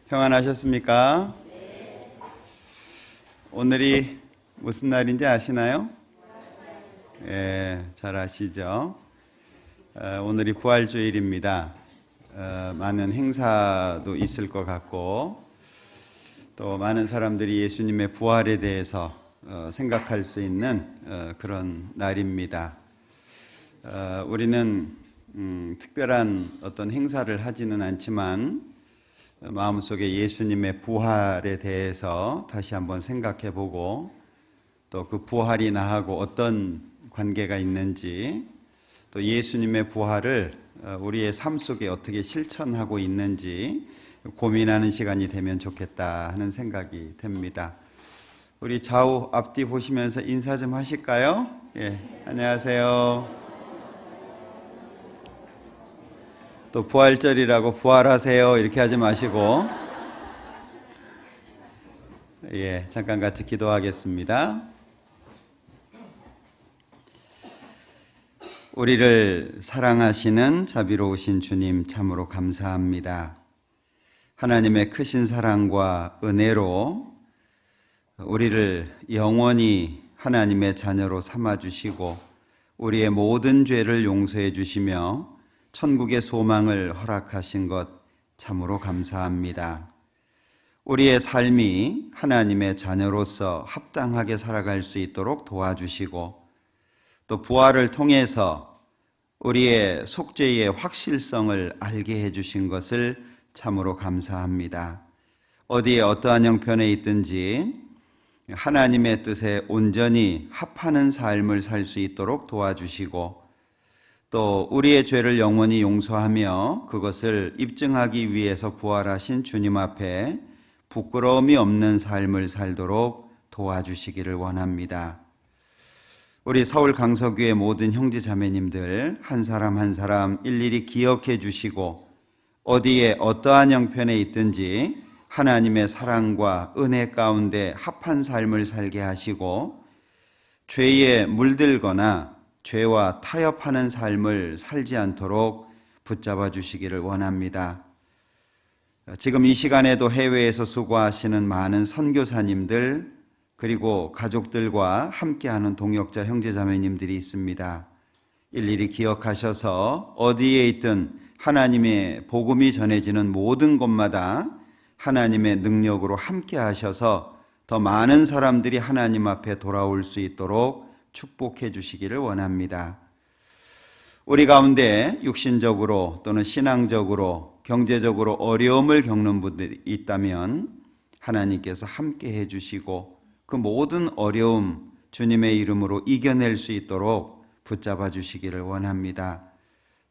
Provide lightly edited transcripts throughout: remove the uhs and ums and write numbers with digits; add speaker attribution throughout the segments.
Speaker 1: 평안하셨습니까? 오늘이 무슨 날인지 아시나요? 잘 아시죠? 오늘이 부활주일입니다. 많은 행사도 있을 것 같고 또 많은 사람들이 예수님의 부활에 대해서 생각할 수 있는 그런 날입니다. 우리는 특별한 어떤 행사를 하지는 않지만 마음속에 예수님의 부활에 대해서 다시 한번 생각해 보고 또 그 부활이 나하고 어떤 관계가 있는지 또 예수님의 부활을 우리의 삶 속에 어떻게 실천하고 있는지 고민하는 시간이 되면 좋겠다 하는 생각이 듭니다. 우리 좌우 앞뒤 보시면서 인사 좀 하실까요? 안녕하세요. 또 부활절이라고 부활하세요 이렇게 하지 마시고 잠깐 같이 기도하겠습니다. 우리를 사랑하시는 자비로우신 주님 참으로 감사합니다. 하나님의 크신 사랑과 은혜로 우리를 영원히 하나님의 자녀로 삼아주시고 우리의 모든 죄를 용서해 주시며 천국의 소망을 허락하신 것 참으로 감사합니다. 우리의 삶이 하나님의 자녀로서 합당하게 살아갈 수 있도록 도와주시고 또 부활을 통해서 우리의 속죄의 확실성을 알게 해주신 것을 참으로 감사합니다. 어디에 어떠한 형편에 있든지 하나님의 뜻에 온전히 합하는 삶을 살 수 있도록 도와주시고 또 우리의 죄를 영원히 용서하며 그것을 입증하기 위해서 부활하신 주님 앞에 부끄러움이 없는 삶을 살도록 도와주시기를 원합니다. 우리 서울 강서교회 모든 형제 자매님들 한 사람 한 사람 일일이 기억해 주시고 어디에 어떠한 형편에 있든지 하나님의 사랑과 은혜 가운데 합한 삶을 살게 하시고 죄에 물들거나 죄와 타협하는 삶을 살지 않도록 붙잡아 주시기를 원합니다. 지금 이 시간에도 해외에서 수고하시는 많은 선교사님들 그리고 가족들과 함께하는 동역자 형제자매님들이 있습니다. 일일이 기억하셔서 어디에 있든 하나님의 복음이 전해지는 모든 곳마다 하나님의 능력으로 함께하셔서 더 많은 사람들이 하나님 앞에 돌아올 수 있도록 축복해 주시기를 원합니다. 우리 가운데 육신적으로 또는 신앙적으로 경제적으로 어려움을 겪는 분들이 있다면 하나님께서 함께 해 주시고 그 모든 어려움 주님의 이름으로 이겨낼 수 있도록 붙잡아 주시기를 원합니다.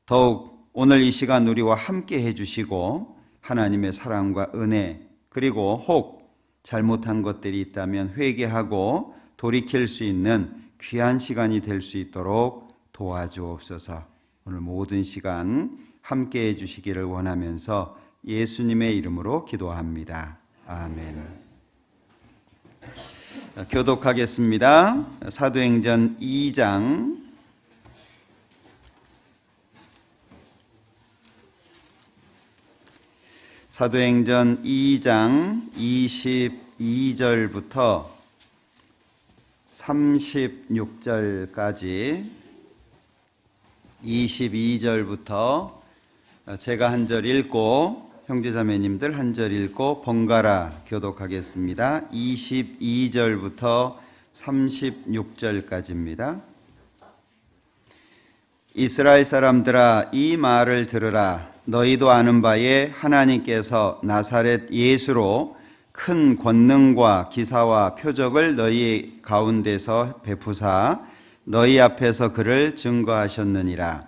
Speaker 1: 더욱 오늘 이 시간 우리와 함께 해 주시고 하나님의 사랑과 은혜 그리고 혹 잘못한 것들이 있다면 회개하고 돌이킬 수 있는 귀한 시간이 될 수 있도록 도와주옵소서. 오늘 모든 시간 함께 해주시기를 원하면서 예수님의 이름으로 기도합니다. 아멘. 교독하겠습니다. 사도행전 2장 사도행전 2장 22절부터 36절까지 22절부터 제가 한 절 읽고 형제자매님들 한 절 읽고 번갈아 교독하겠습니다. 22절부터 36절까지입니다. 이스라엘 사람들아 이 말을 들으라. 너희도 아는 바에 하나님께서 나사렛 예수로 큰 권능과 기사와 표적을 너희 가운데서 베푸사 너희 앞에서 그를 증거하셨느니라.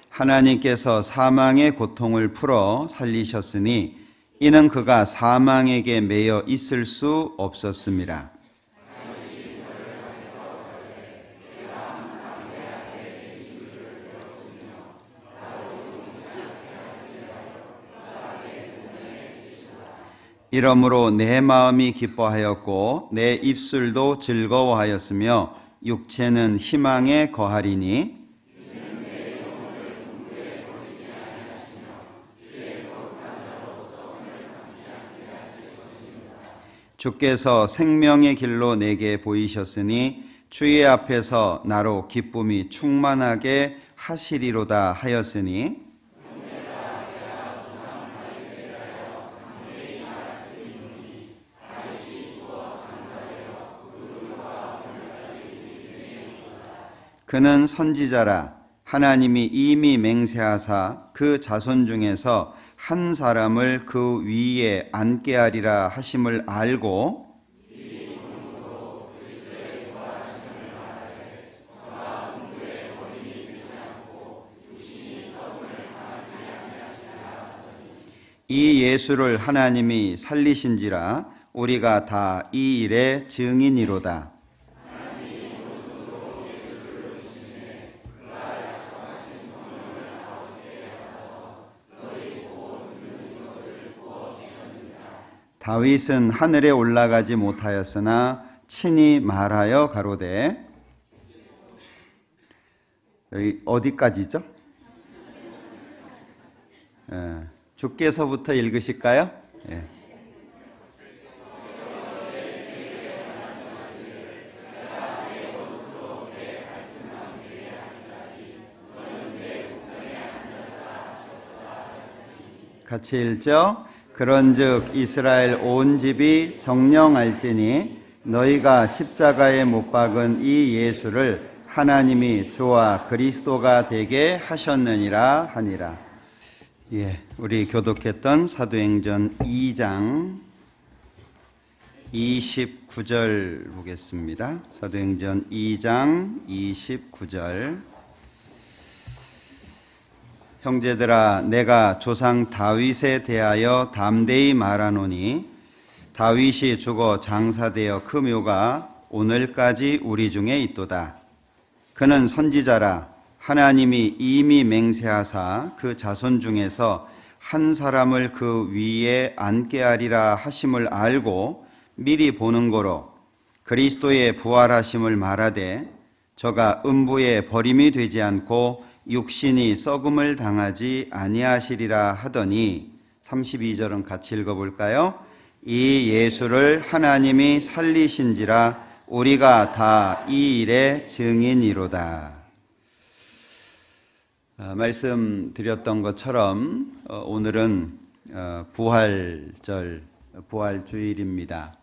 Speaker 1: 하나님께서 사망의 고통을 풀어 살리셨으니 이는 그가 사망에게 매여 있을 수 없었습니다. 이러므로 내 마음이 기뻐하였고 내 입술도 즐거워하였으며 육체는 희망에 거하리니 주께서 생명의 길로 내게 보이셨으니 주의 앞에서 나로 기쁨이 충만하게 하시리로다 하였으니 그는 선지자라 하나님이 이미 맹세하사 그 자손 중에서 한 사람을 그 위에 앉게 하리라 하심을 알고 이 예수를 하나님이 살리신지라 우리가 다 이 일의 증인이로다. 다윗은 하늘에 올라가지 못하였으나 친히 말하여 가로되 여기 어디까지죠? 주께서부터 읽으실까요? 예. 같이 읽죠. 그런즉 이스라엘 온 집이 정령할지니 너희가 십자가에 못 박은 이 예수를 하나님이 주와 그리스도가 되게 하셨느니라 하니라. 예, 우리 교독했던 사도행전 2장 29절 보겠습니다. 사도행전 2장 29절. 형제들아, 내가 조상 다윗에 대하여 담대히 말하노니 다윗이 죽어 장사되어 그 묘가 오늘까지 우리 중에 있도다. 그는 선지자라 하나님이 이미 맹세하사 그 자손 중에서 한 사람을 그 위에 앉게 하리라 하심을 알고 미리 보는 거로 그리스도의 부활하심을 말하되 저가 음부에 버림이 되지 않고 육신이 썩음을 당하지 아니하시리라 하더니 32절은 같이 읽어볼까요? 이 예수를 하나님이 살리신지라 우리가 다 이 일의 증인이로다. 말씀드렸던 것처럼 오늘은 부활절, 부활주일입니다.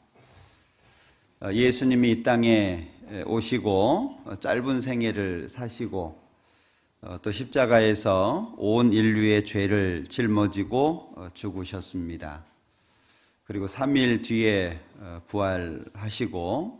Speaker 1: 예수님이 이 땅에 오시고 짧은 생애를 사시고 또 십자가에서 온 인류의 죄를 짊어지고 죽으셨습니다. 그리고 3일 뒤에 부활하시고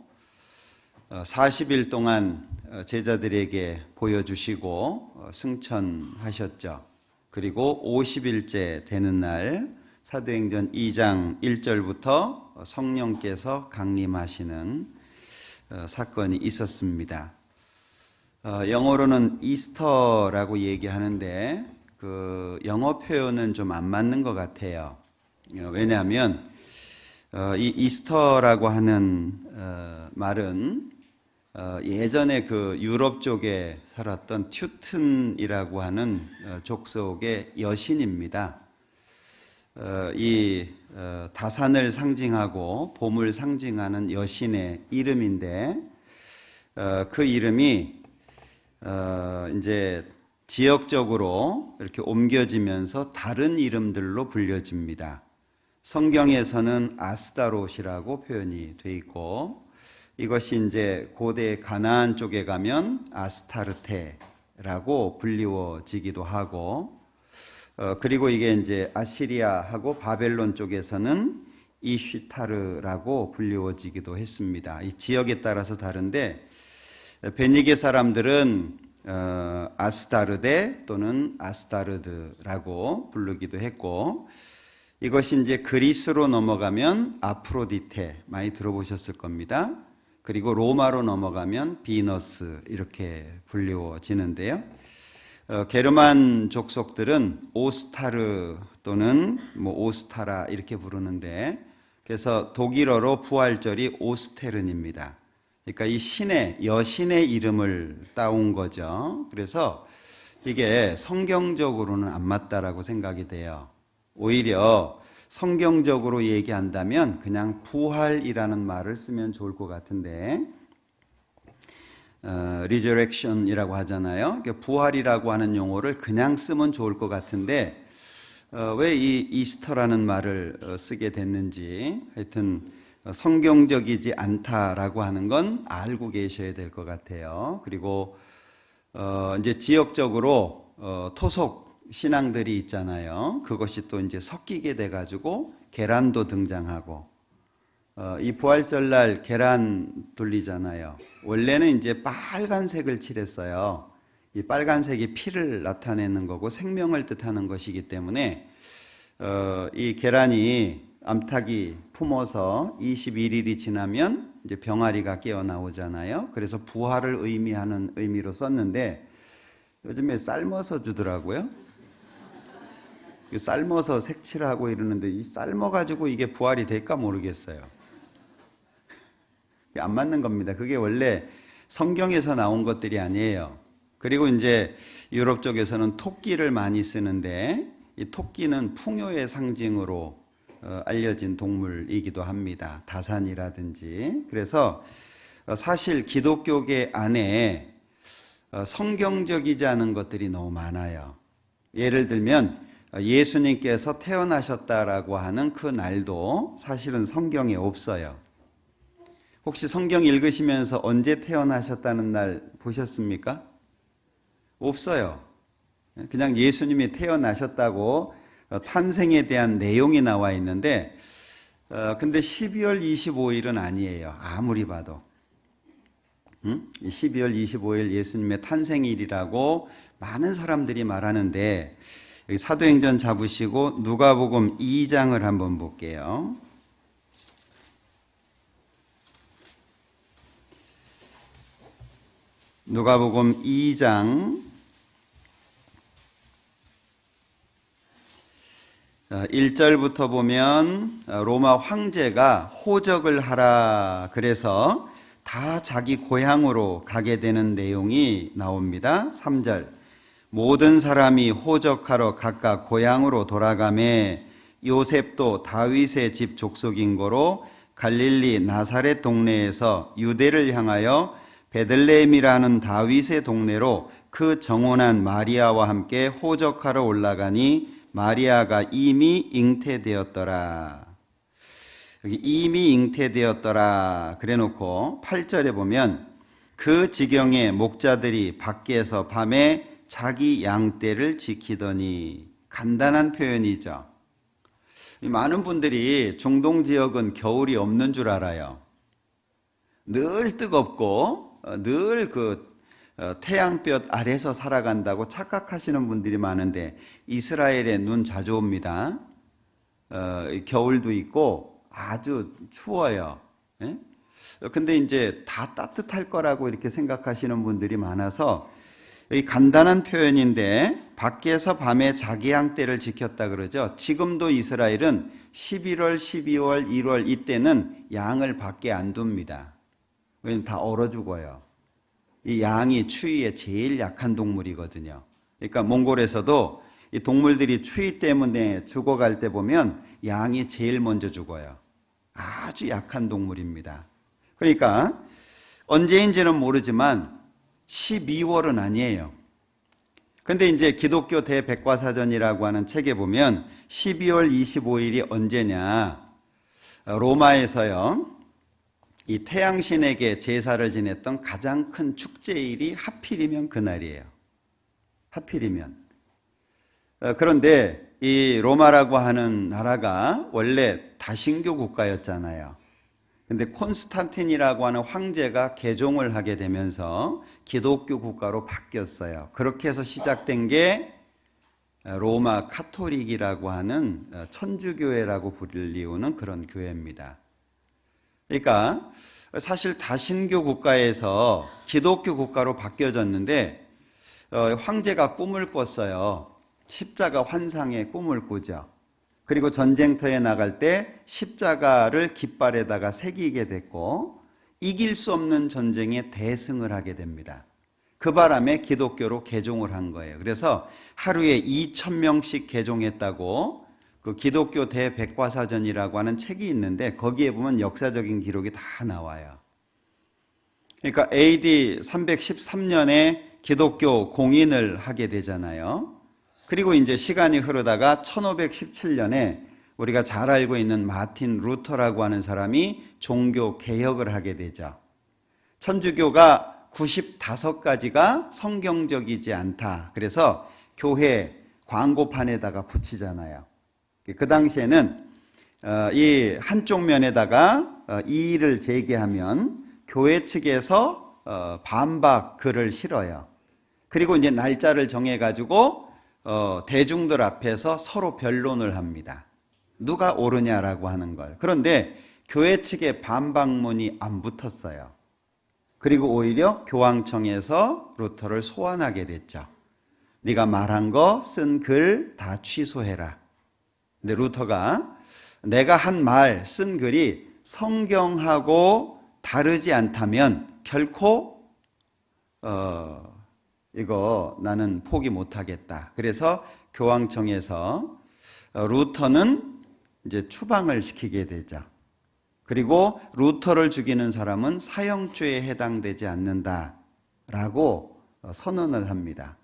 Speaker 1: 40일 동안 제자들에게 보여주시고 승천하셨죠. 그리고 50일째 되는 날 사도행전 2장 1절부터 성령께서 강림하시는 사건이 있었습니다. 영어로는 이스터라고 얘기하는데 그 영어 표현은 좀 안 맞는 것 같아요. 왜냐하면 이 이스터라고 하는 말은 예전에 그 유럽 쪽에 살았던 튜튼이라고 하는 족속의 여신입니다. 이 다산을 상징하고 봄을 상징하는 여신의 이름인데 그 이름이 이제 지역적으로 이렇게 옮겨지면서 다른 이름들로 불려집니다. 성경에서는 아스타롯이라고 표현이 돼 있고 이것이 이제 고대 가나안 쪽에 가면 아스타르테라고 불리워지기도 하고 그리고 이게 이제 아시리아하고 바벨론 쪽에서는 이슈타르라고 불리워지기도 했습니다. 이 지역에 따라서 다른데 베니게 사람들은 아스타르데 또는 아스타르드라고 부르기도 했고 이것이 이제 그리스로 넘어가면 아프로디테 많이 들어보셨을 겁니다. 그리고 로마로 넘어가면 비너스 이렇게 불리워지는데요. 게르만 족속들은 오스타르 또는 오스타라 이렇게 부르는데 그래서 독일어로 부활절이 오스테른입니다. 그러니까 이 여신의 이름을 따온 거죠. 그래서 이게 성경적으로는 안 맞다라고 생각이 돼요. 오히려 성경적으로 얘기한다면 그냥 부활이라는 말을 쓰면 좋을 것 같은데, resurrection이라고 하잖아요. 부활이라고 하는 용어를 그냥 쓰면 좋을 것 같은데 왜 이 이스터라는 말을 쓰게 됐는지, 하여튼 성경적이지 않다라고 하는 건 알고 계셔야 될 것 같아요. 그리고 이제 지역적으로 토속 신앙들이 있잖아요. 그것이 또 이제 섞이게 돼가지고 계란도 등장하고, 이 부활절날 계란 돌리잖아요. 원래는 이제 빨간색을 칠했어요. 이 빨간색이 피를 나타내는 거고 생명을 뜻하는 것이기 때문에 이 계란이 암탉이 품어서 21일이 지나면 이제 병아리가 깨어나오잖아요. 그래서 부활을 의미하는 의미로 썼는데 요즘에 삶아서 주더라고요. 삶아서 색칠하고 이러는데 이 삶아가지고 이게 부활이 될까 모르겠어요. 안 맞는 겁니다. 그게 원래 성경에서 나온 것들이 아니에요. 그리고 이제 유럽 쪽에서는 토끼를 많이 쓰는데 이 토끼는 풍요의 상징으로 알려진 동물이기도 합니다. 다산이라든지. 그래서 사실 기독교계 안에 성경적이지 않은 것들이 너무 많아요. 예를 들면 예수님께서 태어나셨다라고 하는 그 날도 사실은 성경에 없어요. 혹시 성경 읽으시면서 언제 태어나셨다는 날 보셨습니까? 없어요. 그냥 예수님이 태어나셨다고 탄생에 대한 내용이 나와 있는데 근데 12월 25일은 아니에요. 아무리 봐도. 12월 25일 예수님의 탄생일이라고 많은 사람들이 말하는데, 여기 사도행전 잡으시고 누가복음 2장을 한번 볼게요. 누가복음 2장 1절부터 보면 로마 황제가 호적을 하라 그래서 다 자기 고향으로 가게 되는 내용이 나옵니다. 3절 모든 사람이 호적하러 각각 고향으로 돌아가매 요셉도 다윗의 집 족속인 거로 갈릴리 나사렛 동네에서 유대를 향하여 베들레헴이라는 다윗의 동네로 그 정혼한 마리아와 함께 호적하러 올라가니 마리아가 이미 잉태되었더라. 여기 이미 잉태되었더라 그래 놓고 8절에 보면 그 지경에 목자들이 밖에서 밤에 자기 양떼를 지키더니, 간단한 표현이죠. 많은 분들이 중동 지역은 겨울이 없는 줄 알아요. 늘 뜨겁고 늘 태양볕 아래서 살아간다고 착각하시는 분들이 많은데 이스라엘에 눈 자주 옵니다. 겨울도 있고 아주 추워요. 근데 이제 다 따뜻할 거라고 이렇게 생각하시는 분들이 많아서 이 간단한 표현인데 밖에서 밤에 자기 양떼를 지켰다 그러죠. 지금도 이스라엘은 11월, 12월, 1월 이때는 양을 밖에 안 둡니다. 왜냐면 다 얼어 죽어요. 이 양이 추위에 제일 약한 동물이거든요. 그러니까 몽골에서도 이 동물들이 추위 때문에 죽어갈 때 보면 양이 제일 먼저 죽어요. 아주 약한 동물입니다. 그러니까 언제인지는 모르지만 12월은 아니에요. 근데 이제 기독교 대백과사전이라고 하는 책에 보면 12월 25일이 언제냐, 로마에서요 이 태양신에게 제사를 지냈던 가장 큰 축제일이 하필이면 그날이에요. 하필이면. 그런데 이 로마라고 하는 나라가 원래 다신교 국가였잖아요. 근데 콘스탄틴이라고 하는 황제가 개종을 하게 되면서 기독교 국가로 바뀌었어요. 그렇게 해서 시작된 게 로마 카톨릭이라고 하는 천주교회라고 불리우는 그런 교회입니다. 그러니까 사실 다신교 국가에서 기독교 국가로 바뀌어졌는데 황제가 꿈을 꿨어요. 십자가 환상의 꿈을 꾸죠. 그리고 전쟁터에 나갈 때 십자가를 깃발에다가 새기게 됐고 이길 수 없는 전쟁에 대승을 하게 됩니다. 그 바람에 기독교로 개종을 한 거예요. 그래서 하루에 2,000명씩 개종했다고 그 기독교 대백과사전이라고 하는 책이 있는데 거기에 보면 역사적인 기록이 다 나와요. 그러니까 AD 313년에 기독교 공인을 하게 되잖아요. 그리고 이제 시간이 흐르다가 1517년에 우리가 잘 알고 있는 마틴 루터라고 하는 사람이 종교 개혁을 하게 되죠. 천주교가 95가지가 성경적이지 않다. 그래서 교회 광고판에다가 붙이잖아요. 그 당시에는 이 한쪽 면에다가 이의를 제기하면 교회 측에서 반박 글을 실어요. 그리고 이제 날짜를 정해가지고 대중들 앞에서 서로 변론을 합니다. 누가 옳으냐라고 하는 걸. 그런데 교회 측의 반박문이 안 붙었어요. 그리고 오히려 교황청에서 루터를 소환하게 됐죠. 네가 말한 거, 쓴 글 다 취소해라. 근데 루터가 내가 한 말, 쓴 글이 성경하고 다르지 않다면 결코 이거 나는 포기 못하겠다. 그래서 교황청에서 루터는 이제 추방을 시키게 되죠. 그리고 루터를 죽이는 사람은 사형죄에 해당되지 않는다라고 선언을 합니다.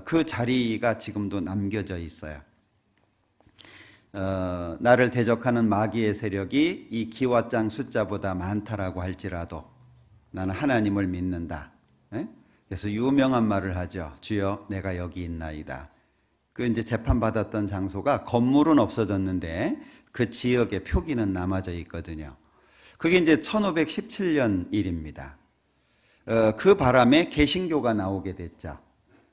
Speaker 1: 그 자리가 지금도 남겨져 있어요. 나를 대적하는 마귀의 세력이 이 기와장 숫자보다 많다라고 할지라도 나는 하나님을 믿는다. 그래서 유명한 말을 하죠. 주여 내가 여기 있나이다. 그 이제 재판받았던 장소가 건물은 없어졌는데 그 지역의 표기는 남아져 있거든요. 그게 이제 1517년 일입니다. 그 바람에 개신교가 나오게 됐죠.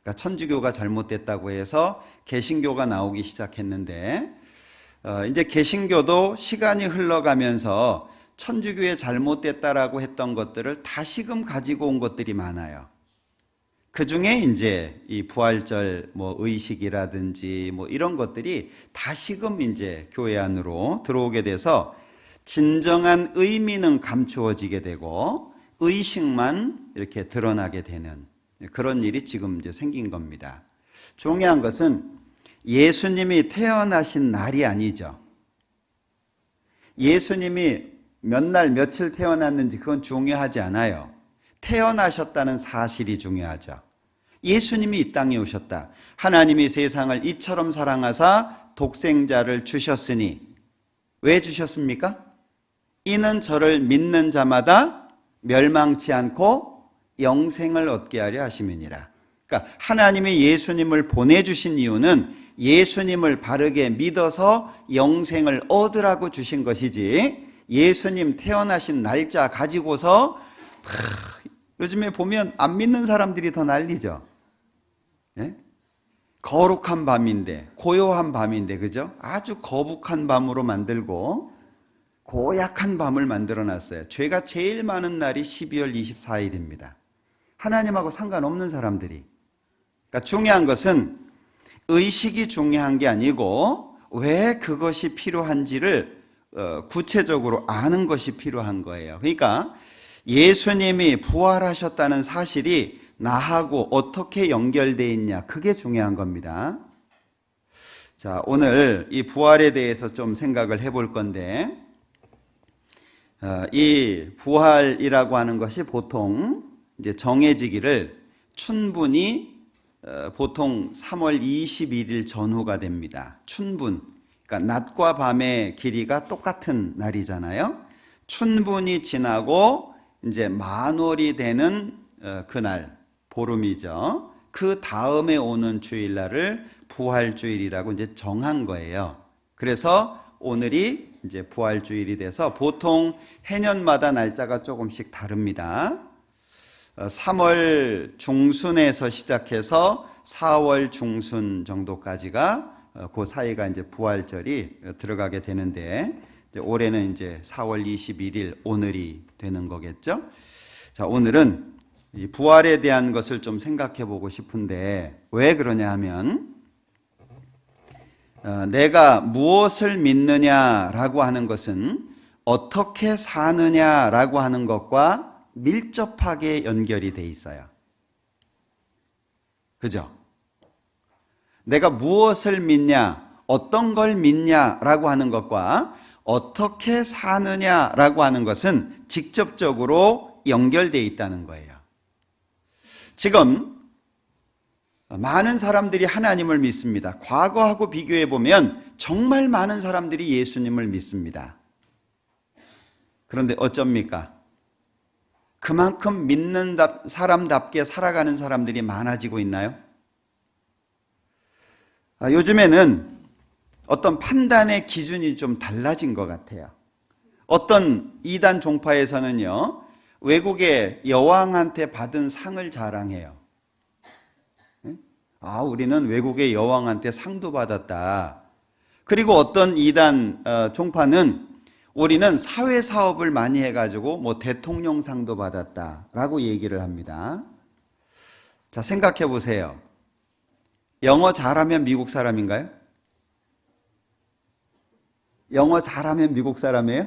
Speaker 1: 그러니까 천주교가 잘못됐다고 해서 개신교가 나오기 시작했는데 이제 개신교도 시간이 흘러가면서 천주교에 잘못됐다라고 했던 것들을 다시금 가지고 온 것들이 많아요. 그 중에 이제 이 부활절 의식이라든지 이런 것들이 다시금 이제 교회 안으로 들어오게 돼서 진정한 의미는 감추어지게 되고 의식만 이렇게 드러나게 되는 그런 일이 지금 이제 생긴 겁니다. 중요한 것은 예수님이 태어나신 날이 아니죠. 예수님이 몇 날 며칠 태어났는지 그건 중요하지 않아요. 태어나셨다는 사실이 중요하죠. 예수님이 이 땅에 오셨다. 하나님이 세상을 이처럼 사랑하사 독생자를 주셨으니 왜 주셨습니까? 이는 저를 믿는 자마다 멸망치 않고 영생을 얻게 하려 하심이니라. 그러니까 하나님이 예수님을 보내주신 이유는 예수님을 바르게 믿어서 영생을 얻으라고 주신 것이지 예수님 태어나신 날짜 가지고서 요즘에 보면 안 믿는 사람들이 더 난리죠. 예? 거룩한 밤인데 고요한 밤인데 그죠? 아주 거북한 밤으로 만들고 고약한 밤을 만들어놨어요. 죄가 제일 많은 날이 12월 24일입니다. 하나님하고 상관없는 사람들이. 그러니까 중요한 것은 의식이 중요한 게 아니고 왜 그것이 필요한지를 구체적으로 아는 것이 필요한 거예요. 그러니까 예수님이 부활하셨다는 사실이 나하고 어떻게 연결되어 있냐, 그게 중요한 겁니다. 자, 오늘 이 부활에 대해서 좀 생각을 해볼 건데 이 부활이라고 하는 것이 보통 이제 정해지기를 춘분이 보통 3월 21일 전후가 됩니다. 춘분, 그러니까 낮과 밤의 길이가 똑같은 날이잖아요. 춘분이 지나고 이제 만월이 되는 그날, 보름이죠. 그 다음에 오는 주일날을 부활주일이라고 이제 정한 거예요. 그래서 오늘이 이제 부활주일이 돼서 보통 해년마다 날짜가 조금씩 다릅니다. 3월 중순에서 시작해서 4월 중순 정도까지가 그 사이가 이제 부활절이 들어가게 되는데 이제 올해는 이제 4월 21일 오늘이 되는 거겠죠. 자, 오늘은 이 부활에 대한 것을 좀 생각해 보고 싶은데 왜 그러냐 하면 내가 무엇을 믿느냐라고 하는 것은 어떻게 사느냐라고 하는 것과 밀접하게 연결이 돼 있어요. 그죠? 내가 무엇을 믿냐, 어떤 걸 믿냐라고 하는 것과 어떻게 사느냐라고 하는 것은 직접적으로 연결되어 있다는 거예요. 지금 많은 사람들이 하나님을 믿습니다. 과거하고 비교해 보면 정말 많은 사람들이 예수님을 믿습니다. 그런데 어쩝니까? 그만큼 믿는 사람답게 살아가는 사람들이 많아지고 있나요? 요즘에는 어떤 판단의 기준이 좀 달라진 것 같아요. 어떤 이단 종파에서는요, 외국의 여왕한테 받은 상을 자랑해요. 우리는 외국의 여왕한테 상도 받았다. 그리고 어떤 이단 종파는 우리는 사회사업을 많이 해가지고 뭐 대통령상도 받았다라고 얘기를 합니다. 자, 생각해 보세요. 영어 잘하면 미국 사람인가요? 영어 잘하면 미국 사람이에요?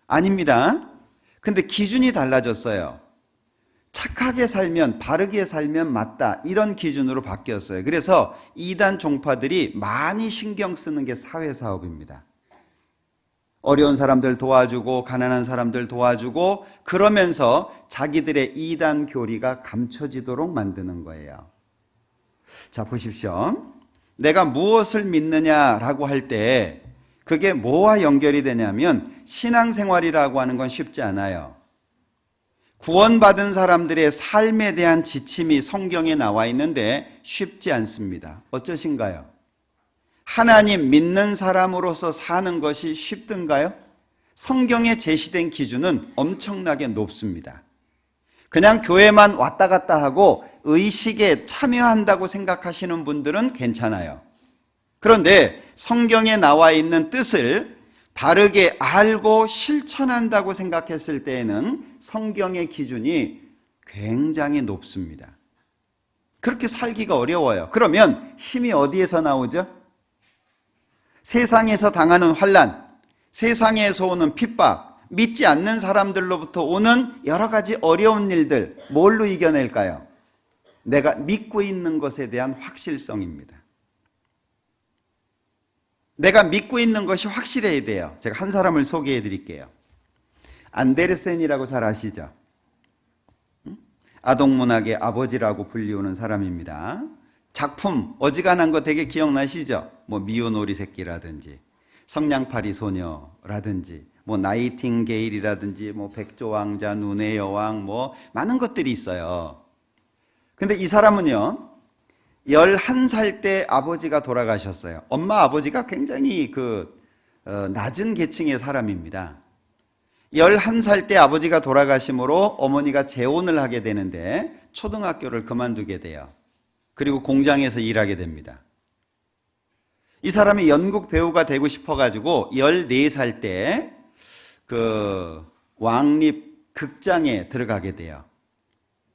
Speaker 1: 아닙니다. 근데 기준이 달라졌어요. 착하게 살면, 바르게 살면 맞다. 이런 기준으로 바뀌었어요. 그래서 이단 종파들이 많이 신경 쓰는 게 사회사업입니다. 어려운 사람들 도와주고, 가난한 사람들 도와주고, 그러면서 자기들의 이단 교리가 감춰지도록 만드는 거예요. 자, 보십시오. 내가 무엇을 믿느냐라고 할 때 그게 뭐와 연결이 되냐면 신앙생활이라고 하는 건 쉽지 않아요. 구원받은 사람들의 삶에 대한 지침이 성경에 나와 있는데 쉽지 않습니다. 어쩌신가요? 하나님 믿는 사람으로서 사는 것이 쉽든가요? 성경에 제시된 기준은 엄청나게 높습니다. 그냥 교회만 왔다 갔다 하고 의식에 참여한다고 생각하시는 분들은 괜찮아요. 그런데 성경에 나와 있는 뜻을 바르게 알고 실천한다고 생각했을 때에는 성경의 기준이 굉장히 높습니다. 그렇게 살기가 어려워요. 그러면 힘이 어디에서 나오죠? 세상에서 당하는 환난, 세상에서 오는 핍박, 믿지 않는 사람들로부터 오는 여러 가지 어려운 일들, 뭘로 이겨낼까요? 내가 믿고 있는 것에 대한 확실성입니다. 내가 믿고 있는 것이 확실해야 돼요. 제가 한 사람을 소개해 드릴게요. 안데르센이라고 잘 아시죠? 아동문학의 아버지라고 불리우는 사람입니다. 작품 어지간한 거 되게 기억나시죠? 뭐 미운 오리 새끼라든지 성냥팔이 소녀라든지 뭐 나이팅게일이라든지 뭐 백조왕자, 눈의 여왕 뭐 많은 것들이 있어요. 근데 이 사람은요 11살 때 아버지가 돌아가셨어요. 엄마 아버지가 굉장히 낮은 계층의 사람입니다. 11살 때 아버지가 돌아가심으로 어머니가 재혼을 하게 되는데 초등학교를 그만두게 돼요. 그리고 공장에서 일하게 됩니다. 이 사람이 연극 배우가 되고 싶어가지고 14살 때 왕립 극장에 들어가게 돼요.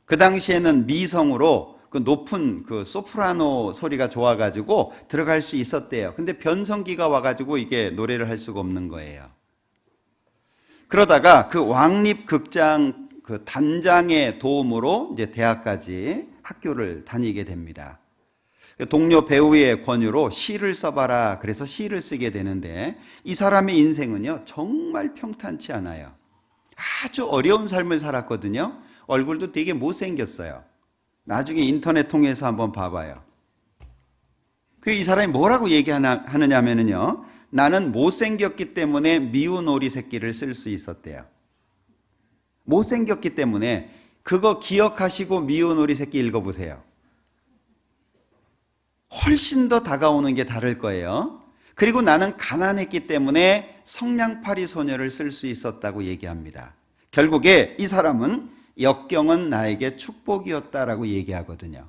Speaker 1: 그 당시에는 미성으로 높은 소프라노 소리가 좋아가지고 들어갈 수 있었대요. 근데 변성기가 와가지고 이게 노래를 할 수가 없는 거예요. 그러다가 왕립 극장 단장의 도움으로 이제 대학까지 학교를 다니게 됩니다. 동료 배우의 권유로 시를 써봐라. 그래서 시를 쓰게 되는데 이 사람의 인생은요 정말 평탄치 않아요. 아주 어려운 삶을 살았거든요. 얼굴도 되게 못생겼어요. 나중에 인터넷 통해서 한번 봐봐요. 이 사람이 뭐라고 얘기하느냐면요, 나는 못생겼기 때문에 미운 오리 새끼를 쓸 수 있었대요. 못생겼기 때문에. 그거 기억하시고 미운 오리 새끼 읽어보세요. 훨씬 더 다가오는 게 다를 거예요. 그리고 나는 가난했기 때문에 성냥팔이 소녀를 쓸 수 있었다고 얘기합니다. 결국에 이 사람은 역경은 나에게 축복이었다라고 얘기하거든요.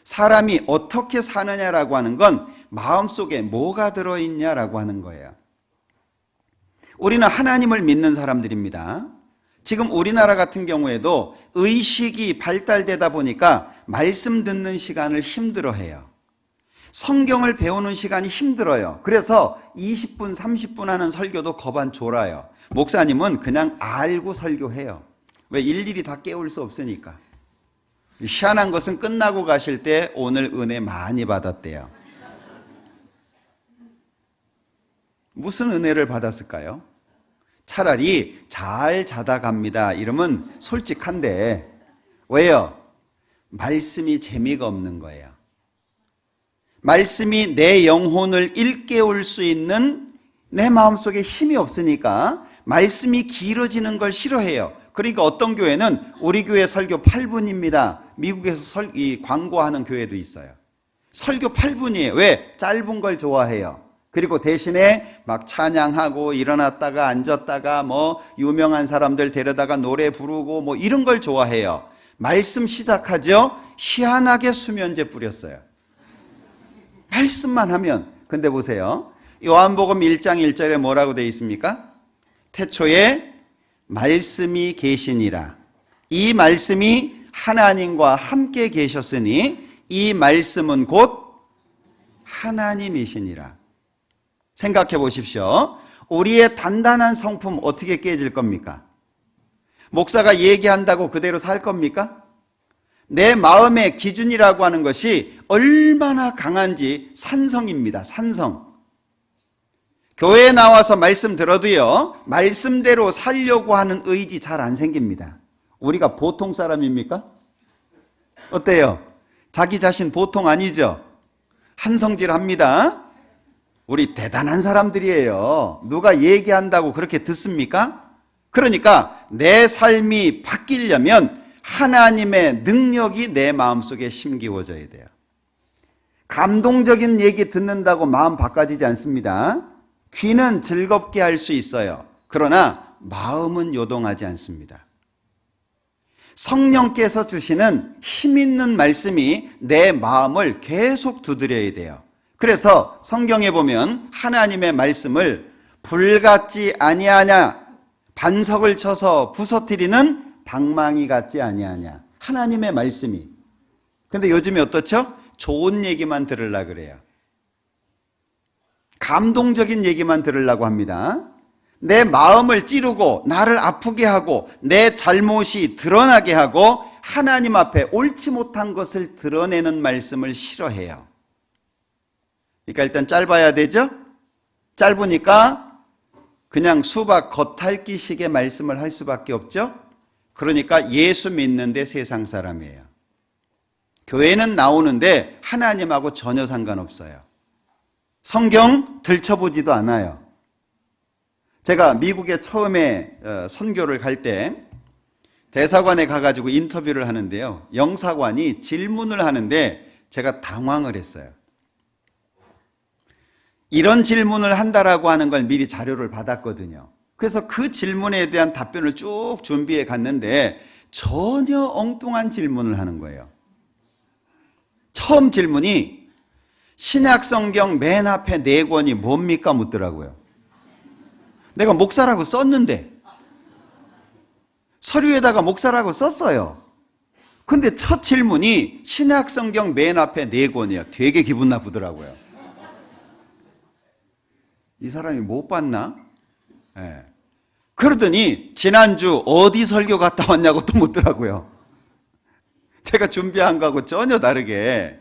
Speaker 1: 사람이 어떻게 사느냐라고 하는 건 마음속에 뭐가 들어있냐라고 하는 거예요. 우리는 하나님을 믿는 사람들입니다. 지금 우리나라 같은 경우에도 의식이 발달되다 보니까 말씀 듣는 시간을 힘들어해요. 성경을 배우는 시간이 힘들어요. 그래서 20분, 30분 하는 설교도 거반 졸아요. 목사님은 그냥 알고 설교해요. 왜? 일일이 다 깨울 수 없으니까. 희한한 것은 끝나고 가실 때 오늘 은혜 많이 받았대요. 무슨 은혜를 받았을까요? 차라리 잘 자다 갑니다 이러면 솔직한데, 왜요? 말씀이 재미가 없는 거예요. 말씀이 내 영혼을 일깨울 수 있는 내 마음속에 힘이 없으니까 말씀이 길어지는 걸 싫어해요. 그러니까 어떤 교회는 우리 교회 설교 8분입니다. 미국에서 광고하는 교회도 있어요. 설교 8분이에요. 왜? 짧은 걸 좋아해요. 그리고 대신에 막 찬양하고 일어났다가 앉았다가 뭐 유명한 사람들 데려다가 노래 부르고 뭐 이런 걸 좋아해요. 말씀 시작하죠? 희한하게 수면제 뿌렸어요. 말씀만 하면. 근데 보세요. 요한복음 1장 1절에 뭐라고 되어 있습니까? 태초에 말씀이 계시니라. 이 말씀이 하나님과 함께 계셨으니 이 말씀은 곧 하나님이시니라. 생각해 보십시오. 우리의 단단한 성품 어떻게 깨질 겁니까? 목사가 얘기한다고 그대로 살 겁니까? 내 마음의 기준이라고 하는 것이 얼마나 강한지 산성입니다. 산성. 교회에 나와서 말씀 들어도요, 말씀대로 살려고 하는 의지 잘 안 생깁니다. 우리가 보통 사람입니까? 어때요? 자기 자신 보통 아니죠? 한성질합니다. 우리 대단한 사람들이에요. 누가 얘기한다고 그렇게 듣습니까? 그러니까 내 삶이 바뀌려면 하나님의 능력이 내 마음속에 심기워져야 돼요. 감동적인 얘기 듣는다고 마음 바꿔지지 않습니다. 귀는 즐겁게 할 수 있어요. 그러나 마음은 요동하지 않습니다. 성령께서 주시는 힘 있는 말씀이 내 마음을 계속 두드려야 돼요. 그래서 성경에 보면 하나님의 말씀을 불같지 아니하냐, 반석을 쳐서 부서뜨리는 방망이 같지 아니하냐. 하나님의 말씀이. 근데 요즘에 어떻죠? 좋은 얘기만 들으려고 그래요. 감동적인 얘기만 들으려고 합니다. 내 마음을 찌르고 나를 아프게 하고 내 잘못이 드러나게 하고 하나님 앞에 옳지 못한 것을 드러내는 말씀을 싫어해요. 그러니까 일단 짧아야 되죠? 짧으니까 그냥 수박 겉핥기식의 말씀을 할 수밖에 없죠? 그러니까 예수 믿는데 세상 사람이에요. 교회는 나오는데 하나님하고 전혀 상관없어요. 성경 들춰보지도 않아요. 제가 미국에 처음에 선교를 갈 때 대사관에 가가지고 인터뷰를 하는데요. 영사관이 질문을 하는데 제가 당황을 했어요. 이런 질문을 한다라고 하는 걸 미리 자료를 받았거든요. 그래서 그 질문에 대한 답변을 쭉 준비해 갔는데 전혀 엉뚱한 질문을 하는 거예요. 처음 질문이 신약성경 맨 앞에 4권이 뭡니까? 묻더라고요. 내가 목사라고 썼는데 서류에다가 목사라고 썼어요. 근데 첫 질문이 신약성경 맨 앞에 4권이에요. 되게 기분 나쁘더라고요. 이 사람이 못 봤나? 네. 그러더니 지난주 어디 설교 갔다 왔냐고 또 묻더라고요. 제가 준비한 거하고 전혀 다르게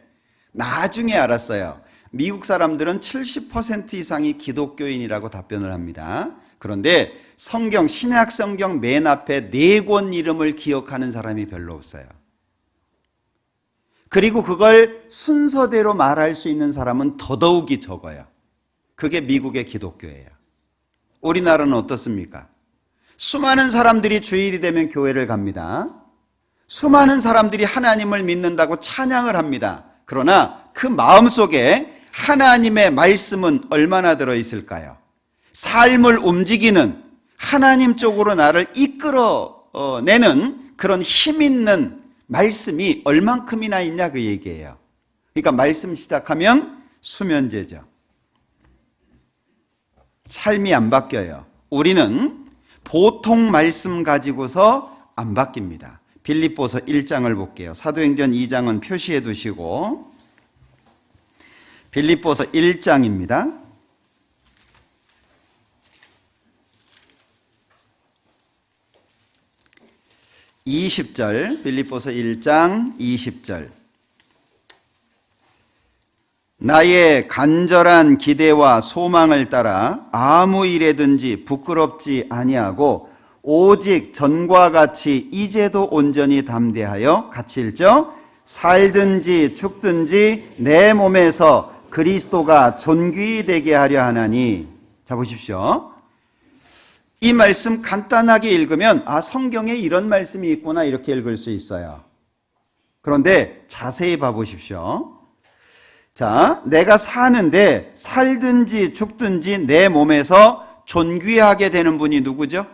Speaker 1: 나중에 알았어요. 미국 사람들은 70% 이상이 기독교인이라고 답변을 합니다. 그런데 성경, 신약 성경 맨 앞에 4권 이름을 기억하는 사람이 별로 없어요. 그리고 그걸 순서대로 말할 수 있는 사람은 더더욱이 적어요. 그게 미국의 기독교예요. 우리나라는 어떻습니까? 수많은 사람들이 주일이 되면 교회를 갑니다. 수많은 사람들이 하나님을 믿는다고 찬양을 합니다. 그러나 그 마음속에 하나님의 말씀은 얼마나 들어있을까요? 삶을 움직이는 하나님 쪽으로 나를 이끌어내는 그런 힘 있는 말씀이 얼만큼이나 있냐 그 얘기예요. 그러니까 말씀 시작하면 수면제죠. 삶이 안 바뀌어요. 우리는 보통 말씀 가지고서 안 바뀝니다. 빌립보서 1장을 볼게요. 사도행전 2장은 표시해 두시고 빌립보서 1장입니다. 20절, 빌립보서 1장 20절. 나의 간절한 기대와 소망을 따라 아무 일에든지 부끄럽지 아니하고 오직 전과 같이 이제도 온전히 담대하여 같이 읽죠. 살든지 죽든지 내 몸에서 그리스도가 존귀히 되게 하려 하나니. 자, 보십시오. 이 말씀 간단하게 읽으면 성경에 이런 말씀이 있구나 이렇게 읽을 수 있어요. 그런데 자세히 봐보십시오. 자, 내가 사는데 살든지 죽든지 내 몸에서 존귀하게 되는 분이 누구죠?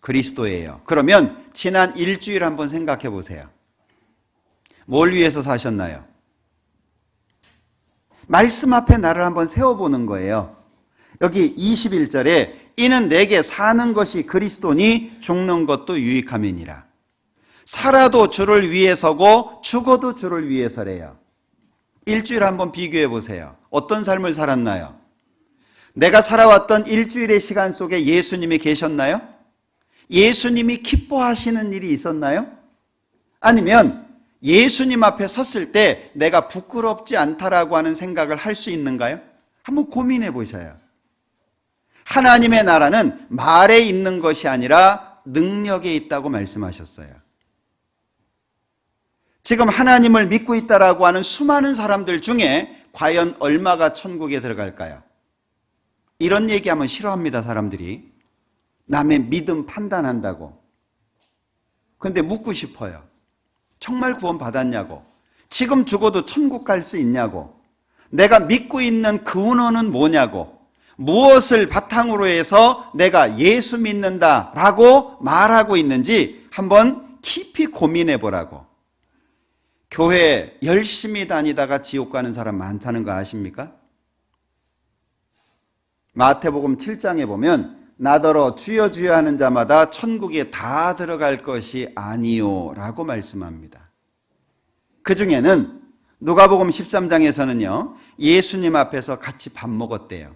Speaker 1: 그리스도예요. 그러면 지난 일주일 한번 생각해 보세요. 뭘 위해서 사셨나요? 말씀 앞에 나를 한번 세워보는 거예요. 여기 21절에 이는 내게 사는 것이 그리스도니 죽는 것도 유익함이니라. 살아도 주를 위해서고 죽어도 주를 위해서래요. 일주일 한번 비교해 보세요. 어떤 삶을 살았나요? 내가 살아왔던 일주일의 시간 속에 예수님이 계셨나요? 예수님이 기뻐하시는 일이 있었나요? 아니면 예수님 앞에 섰을 때 내가 부끄럽지 않다라고 하는 생각을 할 수 있는가요? 한번 고민해 보셔요. 하나님의 나라는 말에 있는 것이 아니라 능력에 있다고 말씀하셨어요. 지금 하나님을 믿고 있다라고 하는 수많은 사람들 중에 과연 얼마가 천국에 들어갈까요? 이런 얘기하면 싫어합니다, 사람들이. 남의 믿음 판단한다고. 근데 묻고 싶어요. 정말 구원 받았냐고. 지금 죽어도 천국 갈 수 있냐고. 내가 믿고 있는 그 근원은 뭐냐고. 무엇을 바탕으로 해서 내가 예수 믿는다라고 말하고 있는지 한번 깊이 고민해 보라고. 교회 열심히 다니다가 지옥 가는 사람 많다는 거 아십니까? 마태복음 7장에 보면 나더러 주여 주여 하는 자마다 천국에 다 들어갈 것이 아니요 라고 말씀합니다. 그 중에는 누가복음 13장에서는요 예수님 앞에서 같이 밥 먹었대요.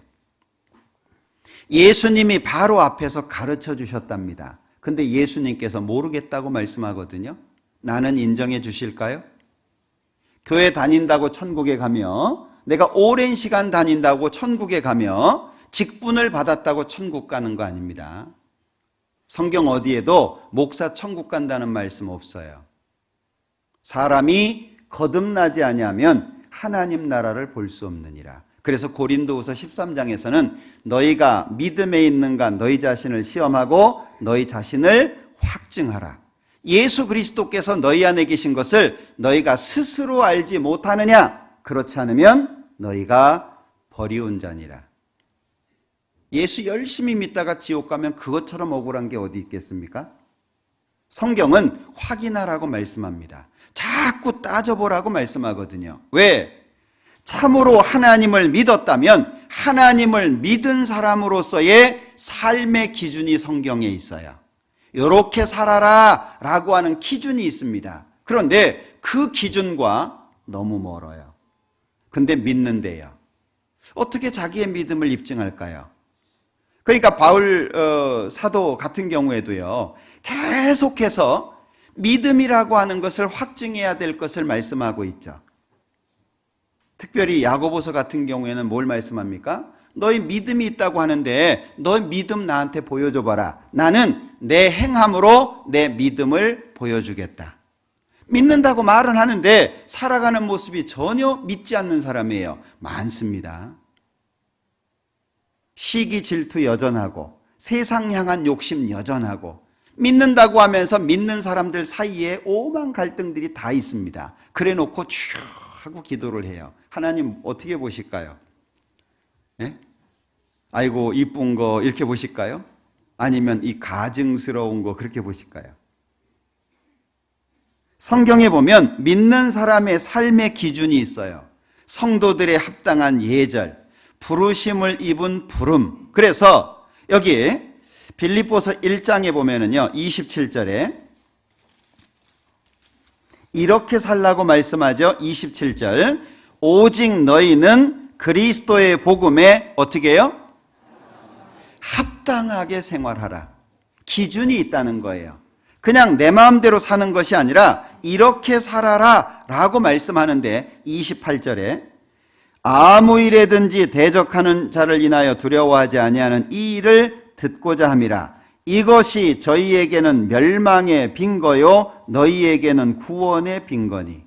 Speaker 1: 예수님이 바로 앞에서 가르쳐 주셨답니다. 근데 예수님께서 모르겠다고 말씀하거든요. 나는 인정해 주실까요? 교회 다닌다고 천국에 가며 내가 오랜 시간 다닌다고 천국에 가며 직분을 받았다고 천국 가는 거 아닙니다. 성경 어디에도 목사 천국 간다는 말씀 없어요. 사람이 거듭나지 아니하면 하나님 나라를 볼 수 없느니라. 그래서 고린도후서 13장에서는 너희가 믿음에 있는가 너희 자신을 시험하고 너희 자신을 확증하라. 예수 그리스도께서 너희 안에 계신 것을 너희가 스스로 알지 못하느냐? 그렇지 않으면 너희가 버리운 자니라. 예수 열심히 믿다가 지옥 가면 그것처럼 억울한 게 어디 있겠습니까? 성경은 확인하라고 말씀합니다. 자꾸 따져보라고 말씀하거든요. 왜? 참으로 하나님을 믿었다면 하나님을 믿은 사람으로서의 삶의 기준이 성경에 있어요. 이렇게 살아라 라고 하는 기준이 있습니다. 그런데 그 기준과 너무 멀어요. 근데 믿는데요. 어떻게 자기의 믿음을 입증할까요? 그러니까 바울 사도 같은 경우에도요. 계속해서 믿음이라고 하는 것을 확증해야 될 것을 말씀하고 있죠. 특별히 야고보서 같은 경우에는 뭘 말씀합니까? 너희 믿음이 있다고 하는데 너희 믿음 나한테 보여줘 봐라. 나는 내 행함으로 내 믿음을 보여주겠다. 믿는다고 말은 하는데 살아가는 모습이 전혀 믿지 않는 사람이에요. 많습니다. 시기 질투 여전하고 세상 향한 욕심 여전하고 믿는다고 하면서 믿는 사람들 사이에 오만 갈등들이 다 있습니다. 그래 놓고 쭉 하고 기도를 해요. 하나님 어떻게 보실까요? 예? 아이고 이쁜 거 이렇게 보실까요? 아니면 이 가증스러운 거 그렇게 보실까요? 성경에 보면 믿는 사람의 삶의 기준이 있어요. 성도들의 합당한 예절, 부르심을 입은 부름. 그래서 여기 빌립보서 1장에 보면은요 27절에 이렇게 살라고 말씀하죠. 27절 오직 너희는 그리스도의 복음에 어떻게 해요? 합당하게 생활하라. 기준이 있다는 거예요. 그냥 내 마음대로 사는 것이 아니라 이렇게 살아라 라고 말씀하는데 28절에 아무 일에든지 대적하는 자를 인하여 두려워하지 아니하는 이 일을 듣고자 함이라. 이것이 저희에게는 멸망의 빈거요 너희에게는 구원의 빈거니.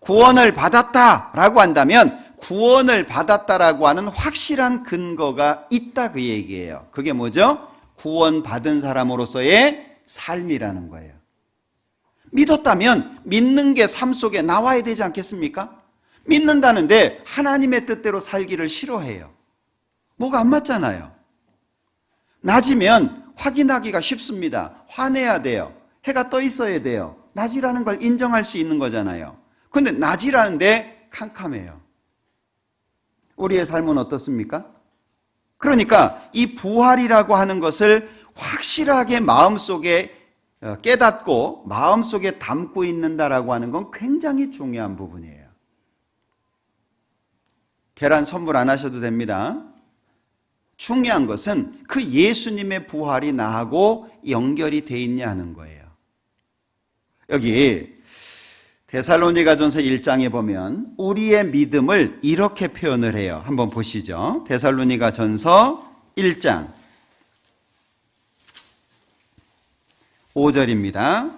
Speaker 1: 구원을 받았다라고 한다면 구원을 받았다라고 하는 확실한 근거가 있다 그 얘기예요. 그게 뭐죠? 구원받은 사람으로서의 삶이라는 거예요. 믿었다면 믿는 게 삶 속에 나와야 되지 않겠습니까? 믿는다는데 하나님의 뜻대로 살기를 싫어해요. 뭐가 안 맞잖아요. 낮이면 확인하기가 쉽습니다. 화내야 돼요. 해가 떠 있어야 돼요. 낮이라는 걸 인정할 수 있는 거잖아요. 그런데 낮이라는데 캄캄해요. 우리의 삶은 어떻습니까? 그러니까 이 부활이라고 하는 것을 확실하게 마음속에 깨닫고 마음속에 담고 있는다라고 하는 건 굉장히 중요한 부분이에요. 계란 선물 안 하셔도 됩니다. 중요한 것은 그 예수님의 부활이 나하고 연결이 돼 있냐 하는 거예요. 여기 데살로니가전서 1장에 보면 우리의 믿음을 이렇게 표현을 해요. 한번 보시죠. 데살로니가전서 1장 5절입니다.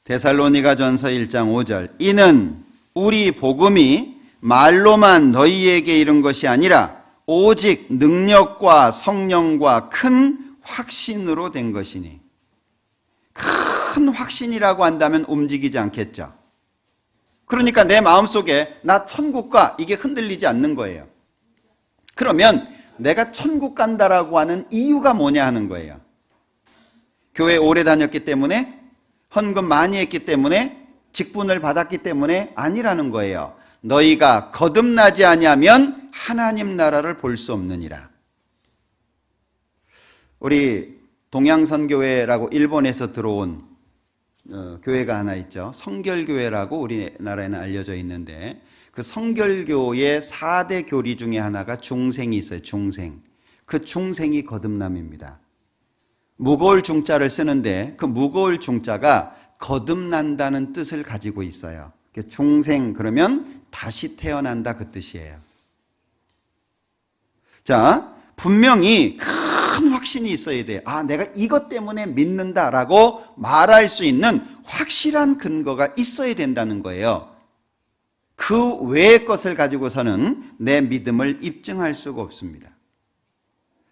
Speaker 1: 데살로니가전서 1장 5절. 이는 우리 복음이 말로만 너희에게 이른 것이 아니라 오직 능력과 성령과 큰 확신으로 된 것이니. 큰 확신이라고 한다면 움직이지 않겠죠. 그러니까 내 마음속에 나 천국 가 이게 흔들리지 않는 거예요. 그러면 내가 천국 간다라고 하는 이유가 뭐냐 하는 거예요. 교회 오래 다녔기 때문에, 헌금 많이 했기 때문에, 직분을 받았기 때문에 아니라는 거예요. 너희가 거듭나지 아니하면 하나님 나라를 볼 수 없느니라. 우리 동양선교회라고 일본에서 들어온 교회가 하나 있죠. 성결교회라고 우리나라에는 알려져 있는데 그 성결교의 4대 교리 중에 하나가 중생이 있어요. 중생. 그 중생이 거듭남입니다. 무거울 중자를 쓰는데 그 무거울 중자가 거듭난다는 뜻을 가지고 있어요. 중생 그러면 다시 태어난다 그 뜻이에요. 자, 분명히 큰 확신이 있어야 돼요. 아, 내가 이것 때문에 믿는다라고 말할 수 있는 확실한 근거가 있어야 된다는 거예요. 그 외의 것을 가지고서는 내 믿음을 입증할 수가 없습니다.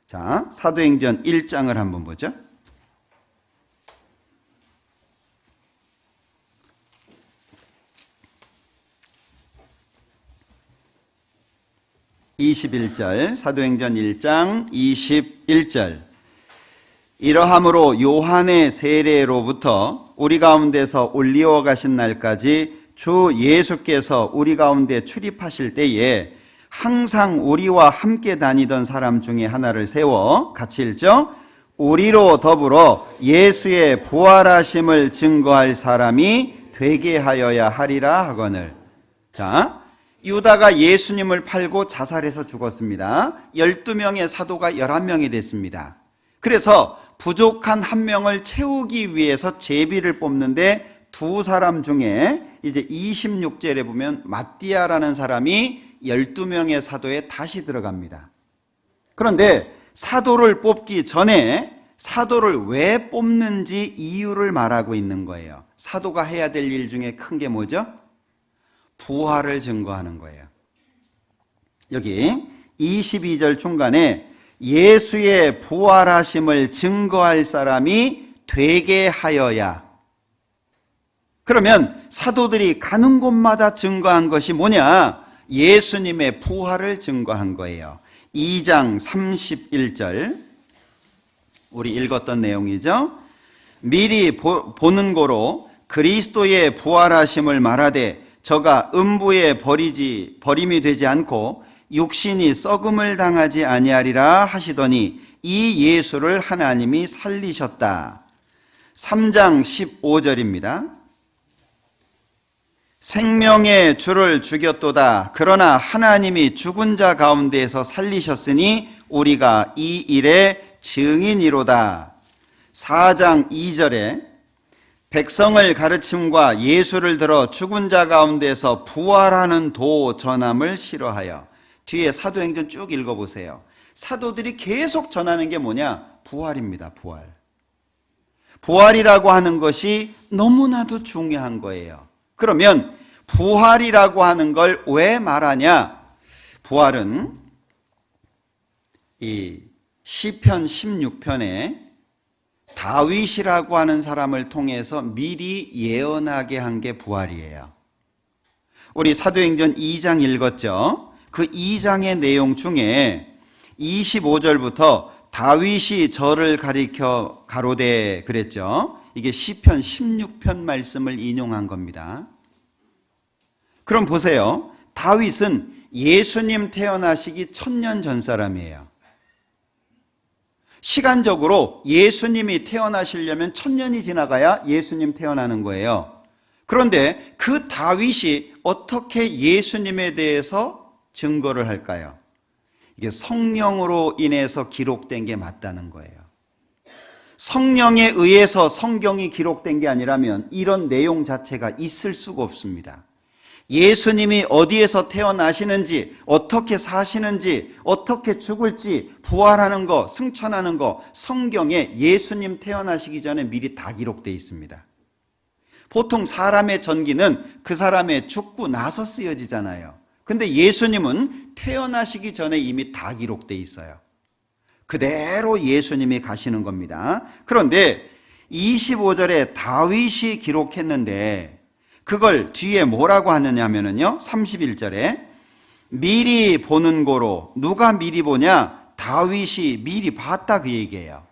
Speaker 1: 자, 사도행전 1장을 한번 보죠. (21절) 사도행전 1장 21절. 이러함으로 요한의 세례로부터 우리 가운데서 올리어 가신 날까지 주 예수께서 우리 가운데 출입하실 때에 항상 우리와 함께 다니던 사람 중에 하나를 세워, 같이 읽죠. 우리로 더불어 예수의 부활하심을 증거할 사람이 되게 하여야 하리라 하거늘. 자, 유다가 예수님을 팔고 자살해서 죽었습니다. 12명의 사도가 11명이 됐습니다. 그래서 부족한 한 명을 채우기 위해서 제비를 뽑는데 두 사람 중에 이제 26절에 보면 마띠아라는 사람이 12명의 사도에 다시 들어갑니다. 그런데 사도를 뽑기 전에 사도를 왜 뽑는지 이유를 말하고 있는 거예요. 사도가 해야 될 일 중에 큰 게 뭐죠? 부활을 증거하는 거예요. 여기 22절 중간에 예수의 부활하심을 증거할 사람이 되게 하여야. 그러면 사도들이 가는 곳마다 증거한 것이 뭐냐? 예수님의 부활을 증거한 거예요. 2장 31절 우리 읽었던 내용이죠. 미리 보는 고로 그리스도의 부활하심을 말하되 저가 음부에 버림이 되지 않고 육신이 썩음을 당하지 아니하리라 하시더니 이 예수를 하나님이 살리셨다. 3장 15절입니다. 생명의 주를 죽였도다. 그러나 하나님이 죽은 자 가운데에서 살리셨으니 우리가 이 일의 증인이로다. 4장 2절에 백성을 가르침과 예수를 들어 죽은 자 가운데서 부활하는 도 전함을 싫어하여. 뒤에 사도행전 쭉 읽어보세요. 사도들이 계속 전하는 게 뭐냐? 부활입니다. 부활. 부활이라고 하는 것이 너무나도 중요한 거예요. 그러면 부활이라고 하는 걸 왜 말하냐? 부활은 이 시편 16편에 다윗이라고 하는 사람을 통해서 미리 예언하게 한 게 부활이에요. 우리 사도행전 2장 읽었죠? 그 2장의 내용 중에 25절부터 다윗이 저를 가리켜 가로되 그랬죠. 이게 시편 16편 말씀을 인용한 겁니다. 그럼 보세요. 다윗은 예수님 태어나시기 1000년 전 사람이에요. 시간적으로 예수님이 태어나시려면 1000년이 지나가야 예수님 태어나는 거예요. 그런데 그 다윗이 어떻게 예수님에 대해서 증거를 할까요? 이게 성령으로 인해서 기록된 게 맞다는 거예요. 성령에 의해서 성경이 기록된 게 아니라면 이런 내용 자체가 있을 수가 없습니다. 예수님이 어디에서 태어나시는지, 어떻게 사시는지, 어떻게 죽을지, 부활하는 거, 승천하는 거 성경에 예수님 태어나시기 전에 미리 다 기록되어 있습니다. 보통 사람의 전기는 그 사람의 죽고 나서 쓰여지잖아요. 근데 예수님은 태어나시기 전에 이미 다 기록되어 있어요. 그대로 예수님이 가시는 겁니다. 그런데 25절에 다윗이 기록했는데 그걸 뒤에 뭐라고 하느냐면요, 31절에 미리 보는 거로. 누가 미리 보냐? 다윗이 미리 봤다, 그 얘기예요.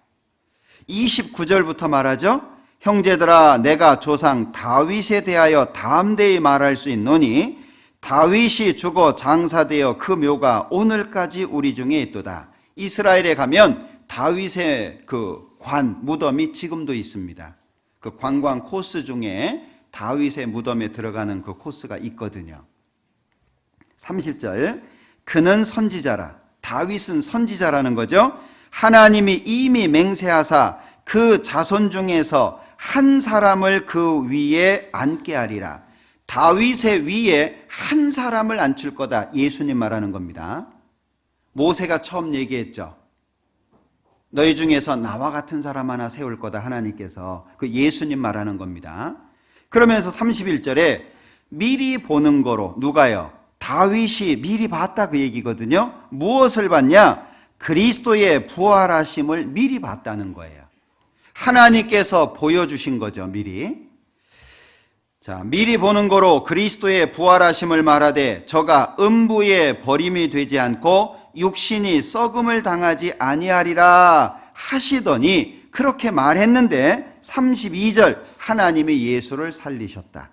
Speaker 1: 29절부터 말하죠. 형제들아, 내가 조상 다윗에 대하여 담대히 말할 수 있노니 다윗이 죽어 장사되어 그 묘가 오늘까지 우리 중에 있도다. 이스라엘에 가면 다윗의 그 무덤이 지금도 있습니다. 그 관광 코스 중에 다윗의 무덤에 들어가는 그 코스가 있거든요. 30절, 그는 선지자라. 다윗은 선지자라는 거죠. 하나님이 이미 맹세하사 그 자손 중에서 한 사람을 그 위에 앉게 하리라. 다윗의 위에 한 사람을 앉힐 거다. 예수님 말하는 겁니다. 모세가 처음 얘기했죠. 너희 중에서 나와 같은 사람 하나 세울 거다, 하나님께서. 그 예수님 말하는 겁니다. 그러면서 31절에 미리 보는 거로. 누가요? 다윗이 미리 봤다, 그 얘기거든요. 무엇을 봤냐? 그리스도의 부활하심을 미리 봤다는 거예요. 하나님께서 보여주신 거죠, 미리. 자, 미리 보는 거로 그리스도의 부활하심을 말하되 저가 음부에 버림이 되지 않고 육신이 썩음을 당하지 아니하리라 하시더니, 그렇게 말했는데 32절, 하나님이 예수를 살리셨다.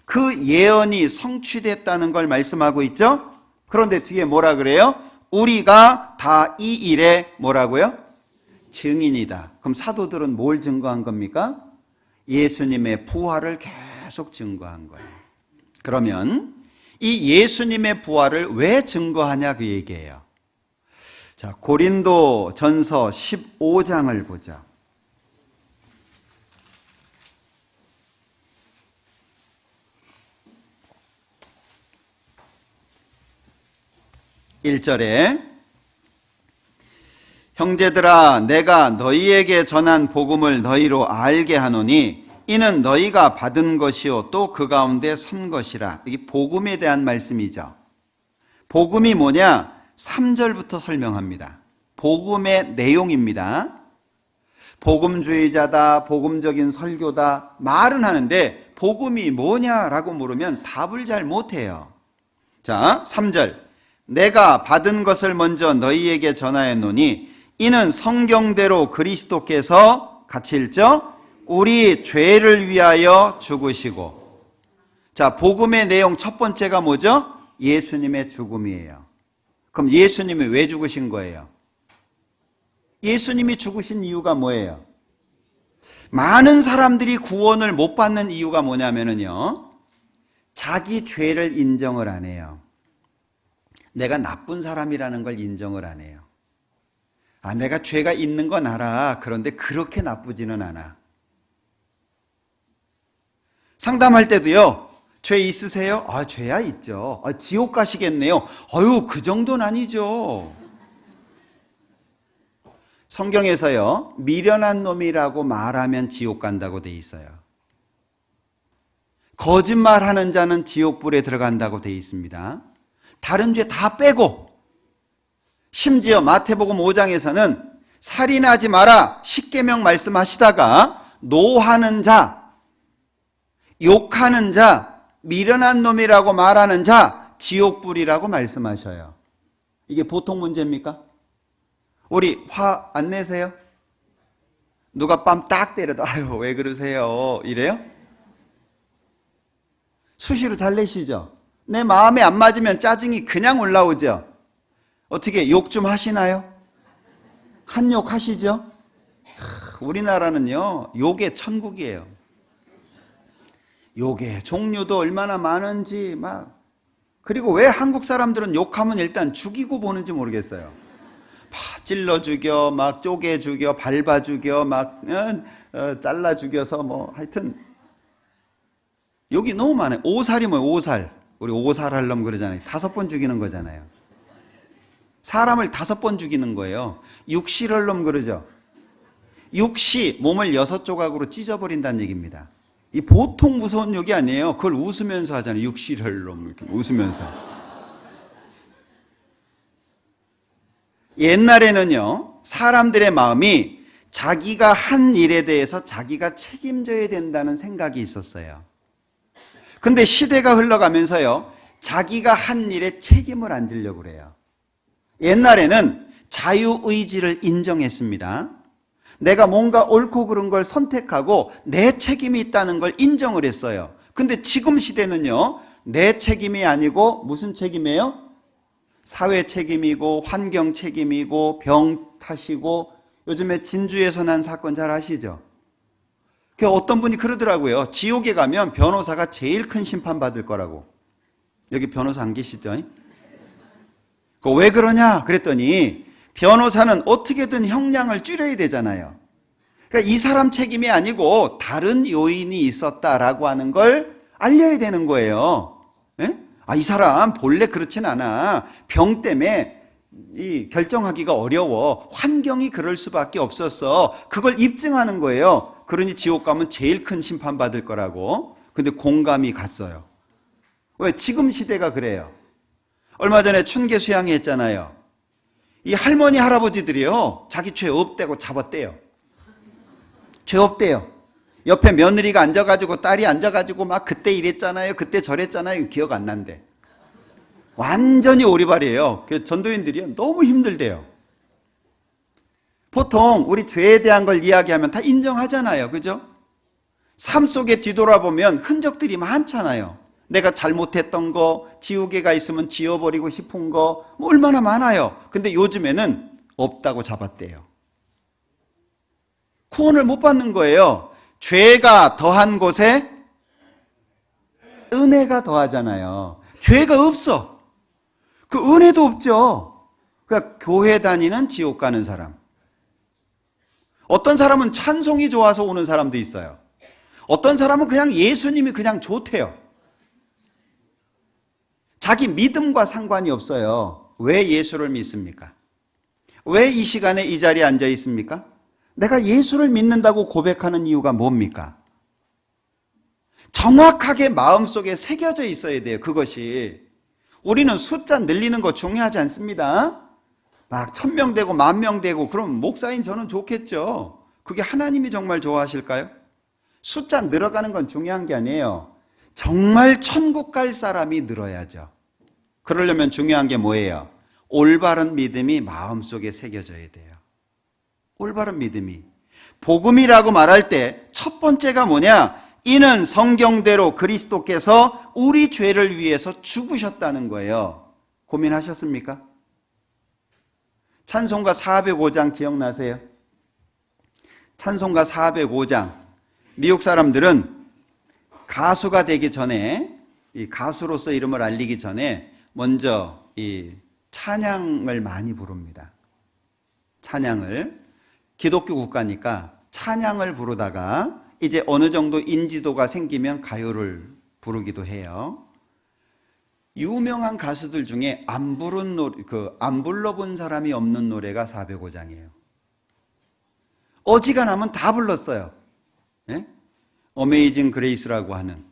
Speaker 1: 그 예언이 성취됐다는 걸 말씀하고 있죠. 그런데 뒤에 뭐라 그래요? 우리가 다 이 일에 뭐라고요? 증인이다. 그럼 사도들은 뭘 증거한 겁니까? 예수님의 부활을 계속 증거한 거예요. 그러면 이 예수님의 부활을 왜 증거하냐, 그 얘기예요. 자, 고린도 전서 15장을 보자. 1절에 형제들아, 내가 너희에게 전한 복음을 너희로 알게 하노니 이는 너희가 받은 것이요 또 그 가운데 선 것이라. 이게 복음에 대한 말씀이죠. 복음이 뭐냐? 3절부터 설명합니다. 복음의 내용입니다. 복음주의자다, 복음적인 설교다 말은 하는데 복음이 뭐냐라고 물으면 답을 잘 못해요. 자, 3절, 내가 받은 것을 먼저 너희에게 전하였노니 이는 성경대로 그리스도께서, 같이 읽죠? 우리 죄를 위하여 죽으시고. 자, 복음의 내용 첫 번째가 뭐죠? 예수님의 죽음이에요. 그럼 예수님이 왜 죽으신 거예요? 예수님이 죽으신 이유가 뭐예요? 많은 사람들이 구원을 못 받는 이유가 뭐냐면요, 자기 죄를 인정을 안 해요. 내가 나쁜 사람이라는 걸 인정을 안 해요. 내가 죄가 있는 건 알아. 그런데 그렇게 나쁘지는 않아. 상담할 때도요, 죄 있으세요? 죄야 있죠. 지옥 가시겠네요. 그 정도는 아니죠. 성경에서요, 미련한 놈이라고 말하면 지옥 간다고 돼 있어요. 거짓말하는 자는 지옥불에 들어간다고 돼 있습니다. 다른 죄 다 빼고, 심지어 마태복음 5장에서는 살인하지 마라 10계명 말씀하시다가 노하는 자, 욕하는 자, 미련한 놈이라고 말하는 자 지옥불이라고 말씀하셔요. 이게 보통 문제입니까? 우리 화 안 내세요? 누가 뺨 딱 때려도 왜 그러세요? 이래요? 수시로 잘 내시죠? 내 마음에 안 맞으면 짜증이 그냥 올라오죠? 어떻게 욕 좀 하시나요? 한욕 하시죠? 우리나라는요, 욕의 천국이에요. 욕의 종류도 얼마나 많은지 그리고 왜 한국 사람들은 욕하면 일단 죽이고 보는지 모르겠어요. 찔러 죽여, 쪼개 죽여, 밟아 죽여, 잘라 죽여서 하여튼 욕이 너무 많아요. 오살이 뭐예요? 오살. 우리 오살 하려면 그러잖아요. 5번 죽이는 거잖아요. 사람을 5번 죽이는 거예요. 육시를놈 그러죠. 육시, 몸을 6조각으로 찢어버린다는 얘기입니다. 이 보통 무서운 욕이 아니에요. 그걸 웃으면서 하잖아요. 육시를놈 이렇게 웃으면서. 옛날에는요, 사람들의 마음이 자기가 한 일에 대해서 자기가 책임져야 된다는 생각이 있었어요. 근데 시대가 흘러가면서요, 자기가 한 일에 책임을 안 지려고 그래요. 옛날에는 자유의지를 인정했습니다. 내가 뭔가 옳고 그른 걸 선택하고 내 책임이 있다는 걸 인정을 했어요. 근데 지금 시대는요, 내 책임이 아니고 무슨 책임이에요? 사회 책임이고 환경 책임이고 병 탓이고, 요즘에 진주에서 난 사건 잘 아시죠? 어떤 분이 그러더라고요. 지옥에 가면 변호사가 제일 큰 심판 받을 거라고. 여기 변호사 안 계시죠? 왜 그러냐 그랬더니 변호사는 어떻게든 형량을 줄여야 되잖아요. 그러니까 이 사람 책임이 아니고 다른 요인이 있었다라고 하는 걸 알려야 되는 거예요. 네? 이 사람 본래 그렇진 않아. 병 때문에 결정하기가 어려워. 환경이 그럴 수밖에 없었어. 그걸 입증하는 거예요. 그러니 지옥 가면 제일 큰 심판 받을 거라고. 근데 공감이 갔어요. 왜? 지금 시대가 그래요. 얼마 전에 춘계 수양회 했잖아요. 이 할머니 할아버지들이요, 자기 죄 없대고 잡았대요. 죄 없대요. 옆에 며느리가 앉아가지고 딸이 앉아가지고 그때 이랬잖아요, 그때 저랬잖아요, 기억 안 난대. 완전히 오리발이에요. 전도인들이 너무 힘들대요. 보통 우리 죄에 대한 걸 이야기하면 다 인정하잖아요, 그죠? 삶 속에 뒤돌아보면 흔적들이 많잖아요. 내가 잘못했던 거, 지우개 가 있으면 지워버리고 싶은 거 얼마나 많아요. 근데 요즘에는 없다고 잡았대요. 구원을 못 받는 거예요. 죄가 더한 곳에 은혜가 더하잖아요. 죄가 없어. 그 은혜도 없죠. 그러니까 교회 다니는 지옥 가는 사람. 어떤 사람은 찬송이 좋아서 오는 사람도 있어요. 어떤 사람은 그냥 예수님이 그냥 좋대요. 자기 믿음과 상관이 없어요. 왜 예수를 믿습니까? 왜 이 시간에 이 자리에 앉아 있습니까? 내가 예수를 믿는다고 고백하는 이유가 뭡니까? 정확하게 마음속에 새겨져 있어야 돼요. 그것이. 우리는 숫자 늘리는 거 중요하지 않습니다. 1000명 되고 10,000명 되고 그럼 목사인 저는 좋겠죠. 그게 하나님이 정말 좋아하실까요? 숫자 늘어가는 건 중요한 게 아니에요. 정말 천국 갈 사람이 늘어야죠. 그러려면 중요한 게 뭐예요? 올바른 믿음이 마음속에 새겨져야 돼요. 올바른 믿음이. 복음이라고 말할 때 첫 번째가 뭐냐? 이는 성경대로 그리스도께서 우리 죄를 위해서 죽으셨다는 거예요. 고민하셨습니까? 찬송가 405장 기억나세요? 찬송가 405장. 미국 사람들은 가수가 되기 전에 이 가수로서 이름을 알리기 전에 먼저 이 찬양을 많이 부릅니다. 찬양을. 기독교 국가니까 찬양을 부르다가 이제 어느 정도 인지도가 생기면 가요를 부르기도 해요. 유명한 가수들 중에 안 불러본 사람이 없는 노래가 405장이에요. 어지간하면 다 불렀어요. 예? 어메이징 그레이스라고 하는,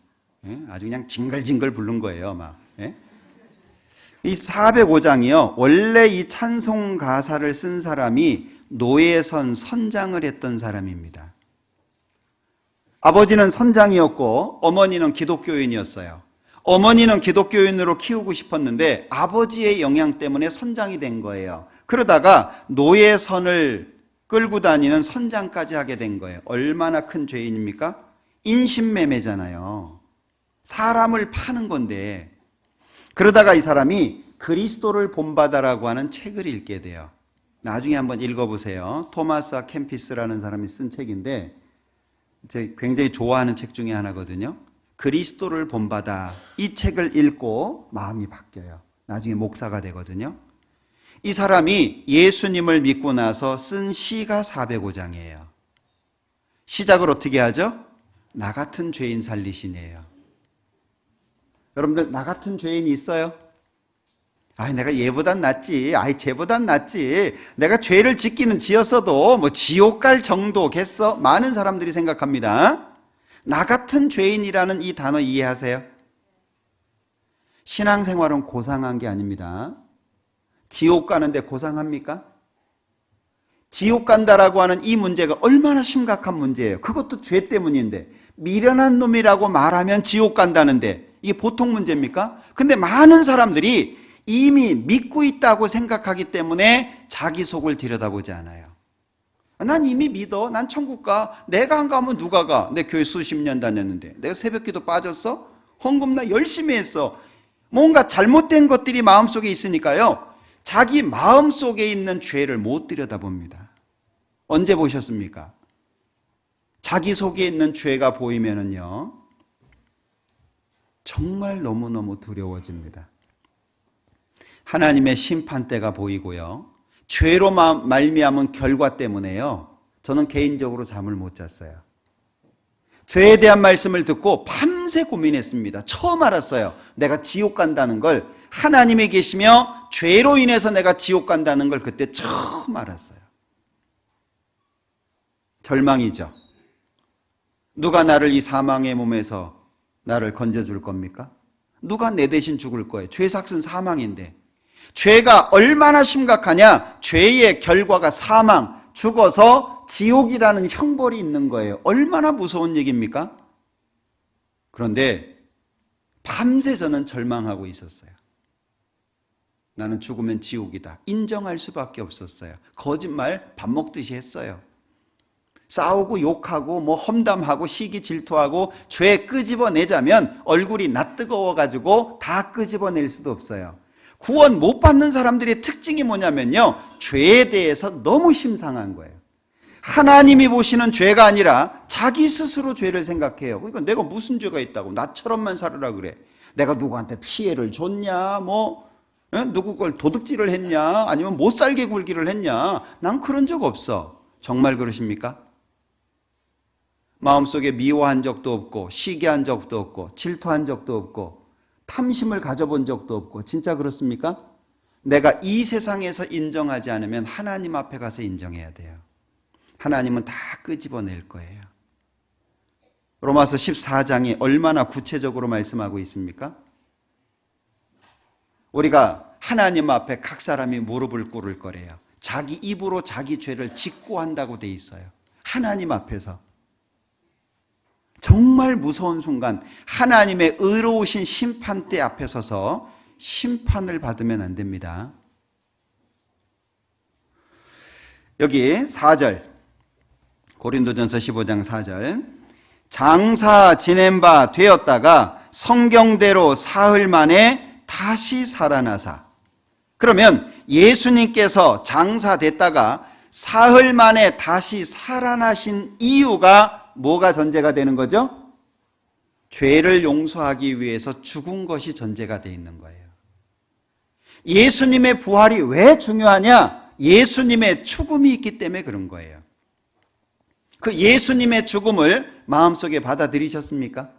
Speaker 1: 예? 아주 그냥 징글징글 부른 거예요, 막. 예? 이 405장이요, 원래 이 찬송 가사를 쓴 사람이 노예선 선장을 했던 사람입니다. 아버지는 선장이었고 어머니는 기독교인이었어요. 어머니는 기독교인으로 키우고 싶었는데 아버지의 영향 때문에 선장이 된 거예요. 그러다가 노예선을 끌고 다니는 선장까지 하게 된 거예요. 얼마나 큰 죄인입니까? 인신매매잖아요. 사람을 파는 건데. 그러다가 이 사람이 그리스도를 본받아라고 하는 책을 읽게 돼요. 나중에 한번 읽어보세요. 토마스 아 캠피스라는 사람이 쓴 책인데 제가 굉장히 좋아하는 책 중에 하나거든요. 그리스도를 본받아. 이 책을 읽고 마음이 바뀌어요. 나중에 목사가 되거든요. 이 사람이 예수님을 믿고 나서 쓴 시가 405장이에요. 시작을 어떻게 하죠? 나 같은 죄인 살리시네요. 여러분들 나 같은 죄인이 있어요? 내가 얘보단 낫지. 쟤보단 낫지. 내가 죄를 짓기는 지었어도 뭐 지옥 갈 정도겠어? 많은 사람들이 생각합니다. 나 같은 죄인이라는 이 단어 이해하세요? 신앙생활은 고상한 게 아닙니다. 지옥 가는데 고상합니까? 지옥 간다라고 하는 이 문제가 얼마나 심각한 문제예요. 그것도 죄 때문인데 미련한 놈이라고 말하면 지옥 간다는데 이게 보통 문제입니까? 근데 많은 사람들이 이미 믿고 있다고 생각하기 때문에 자기 속을 들여다보지 않아요. 난 이미 믿어. 난 천국 가. 내가 안 가면 누가 가? 내 교회 수십 년 다녔는데. 내가 새벽기도 빠졌어? 헌금 나 열심히 했어. 뭔가 잘못된 것들이 마음속에 있으니까요. 자기 마음속에 있는 죄를 못 들여다봅니다. 언제 보셨습니까? 자기 속에 있는 죄가 보이면은요. 정말 너무너무 두려워집니다. 하나님의 심판대가 보이고요. 죄로 말미암은 결과 때문에요. 저는 개인적으로 잠을 못 잤어요. 죄에 대한 말씀을 듣고 밤새 고민했습니다. 처음 알았어요. 내가 지옥 간다는 걸, 하나님이 계시며 죄로 인해서 내가 지옥 간다는 걸 그때 처음 알았어요. 절망이죠. 누가 나를 이 사망의 몸에서 나를 건져줄 겁니까? 누가 내 대신 죽을 거예요? 죄 삭은 사망인데. 죄가 얼마나 심각하냐? 죄의 결과가 사망, 죽어서 지옥이라는 형벌이 있는 거예요. 얼마나 무서운 얘기입니까? 그런데 밤새 저는 절망하고 있었어요. 나는 죽으면 지옥이다. 인정할 수밖에 없었어요. 거짓말 밥 먹듯이 했어요. 싸우고 욕하고 뭐 험담하고 시기 질투하고 죄 끄집어내자면 얼굴이 낯뜨거워가지고 다 끄집어낼 수도 없어요. 구원 못 받는 사람들의 특징이 뭐냐면요, 죄에 대해서 너무 심상한 거예요. 하나님이 보시는 죄가 아니라 자기 스스로 죄를 생각해요. 그러니까 내가 무슨 죄가 있다고 나처럼만 살으라 그래. 내가 누구한테 피해를 줬냐, 누구 걸 도둑질을 했냐, 아니면 못 살게 굴기를 했냐. 난 그런 적 없어. 정말 그러십니까? 마음속에 미워한 적도 없고 시기한 적도 없고 질투한 적도 없고 탐심을 가져본 적도 없고. 진짜 그렇습니까? 내가 이 세상에서 인정하지 않으면 하나님 앞에 가서 인정해야 돼요. 하나님은 다 끄집어낼 거예요. 로마서 14장이 얼마나 구체적으로 말씀하고 있습니까? 우리가 하나님 앞에 각 사람이 무릎을 꿇을 거래요. 자기 입으로 자기 죄를 직고한다고 돼 있어요. 하나님 앞에서. 정말 무서운 순간, 하나님의 의로우신 심판대 앞에 서서 심판을 받으면 안 됩니다. 여기 4절, 고린도전서 15장 4절, 장사 지낸 바 되었다가 성경대로 사흘 만에 다시 살아나사. 그러면 예수님께서 장사됐다가 사흘 만에 다시 살아나신 이유가 뭐가 전제가 되는 거죠? 죄를 용서하기 위해서 죽은 것이 전제가 되어 있는 거예요. 예수님의 부활이 왜 중요하냐? 예수님의 죽음이 있기 때문에 그런 거예요. 그 예수님의 죽음을 마음속에 받아들이셨습니까?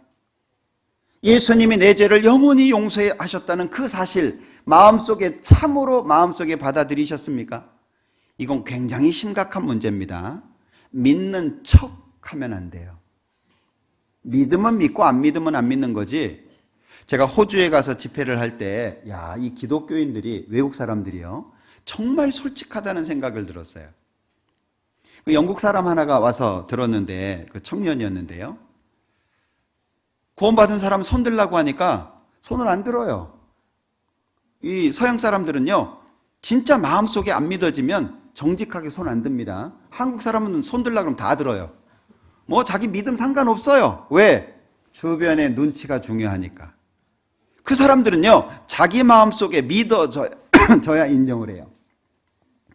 Speaker 1: 예수님이 내 죄를 영원히 용서하셨다는 그 사실 마음속에 참으로 마음속에 받아들이셨습니까? 이건 굉장히 심각한 문제입니다. 믿는 척하면 안 돼요. 믿으면 믿고 안 믿으면 안 믿는 거지. 제가 호주에 가서 집회를 할 때 이 기독교인들이, 외국 사람들이요, 정말 솔직하다는 생각을 들었어요. 영국 사람 하나가 와서 들었는데, 그 청년이었는데요, 구원받은 사람 손 들라고 하니까 손을 안 들어요. 이 서양 사람들은요, 진짜 마음속에 안 믿어지면 정직하게 손 안 듭니다. 한국 사람은 손 들라 그러면 다 들어요. 뭐 자기 믿음 상관없어요. 왜? 주변의 눈치가 중요하니까. 그 사람들은요, 자기 마음속에 믿어져야 인정을 해요.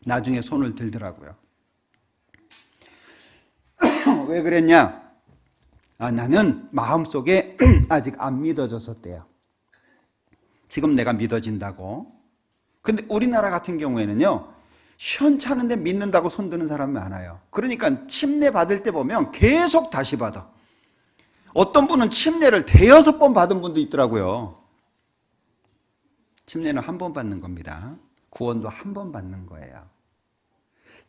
Speaker 1: 나중에 손을 들더라고요. 왜 그랬냐? 나는 마음속에 아직 안 믿어졌었대요. 지금 내가 믿어진다고. 근데 우리나라 같은 경우에는요, 시원찮은데 믿는다고 손드는 사람이 많아요. 그러니까 침례 받을 때 보면 계속 다시 받아. 어떤 분은 침례를 대여섯 번 받은 분도 있더라고요. 침례는 한 번 받는 겁니다. 구원도 한 번 받는 거예요.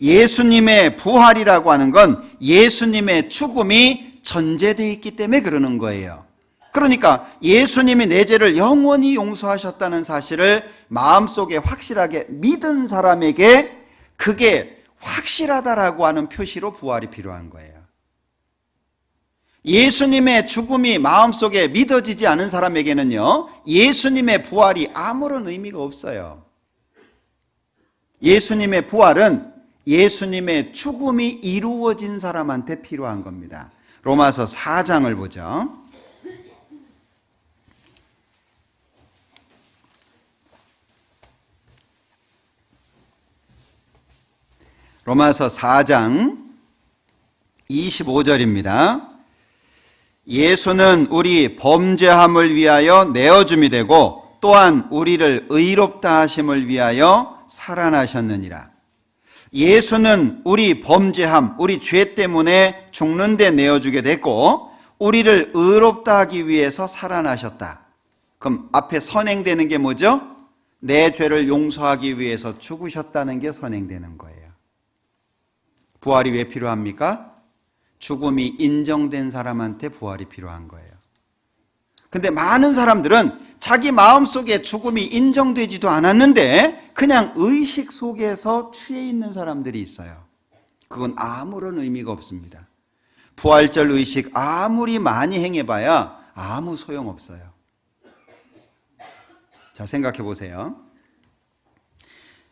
Speaker 1: 예수님의 부활이라고 하는 건 예수님의 죽음이 전제되어 있기 때문에 그러는 거예요. 그러니까 예수님이 내 죄를 영원히 용서하셨다는 사실을 마음속에 확실하게 믿은 사람에게 그게 확실하다라고 하는 표시로 부활이 필요한 거예요. 예수님의 죽음이 마음속에 믿어지지 않은 사람에게는요, 예수님의 부활이 아무런 의미가 없어요. 예수님의 부활은 예수님의 죽음이 이루어진 사람한테 필요한 겁니다. 로마서 4장을 보죠. 로마서 4장 25절입니다. 예수는 우리 범죄함을 위하여 내어줌이 되고 또한 우리를 의롭다 하심을 위하여 살아나셨느니라. 예수는 우리 범죄함, 우리 죄 때문에 죽는 데 내어주게 됐고 우리를 의롭다 하기 위해서 살아나셨다. 그럼 앞에 선행되는 게 뭐죠? 내 죄를 용서하기 위해서 죽으셨다는 게 선행되는 거예요. 부활이 왜 필요합니까? 죽음이 인정된 사람한테 부활이 필요한 거예요. 근데 많은 사람들은 자기 마음속에 죽음이 인정되지도 않았는데 그냥 의식 속에서 취해 있는 사람들이 있어요. 그건 아무런 의미가 없습니다. 부활절 의식 아무리 많이 행해봐야 아무 소용없어요. 자, 생각해 보세요.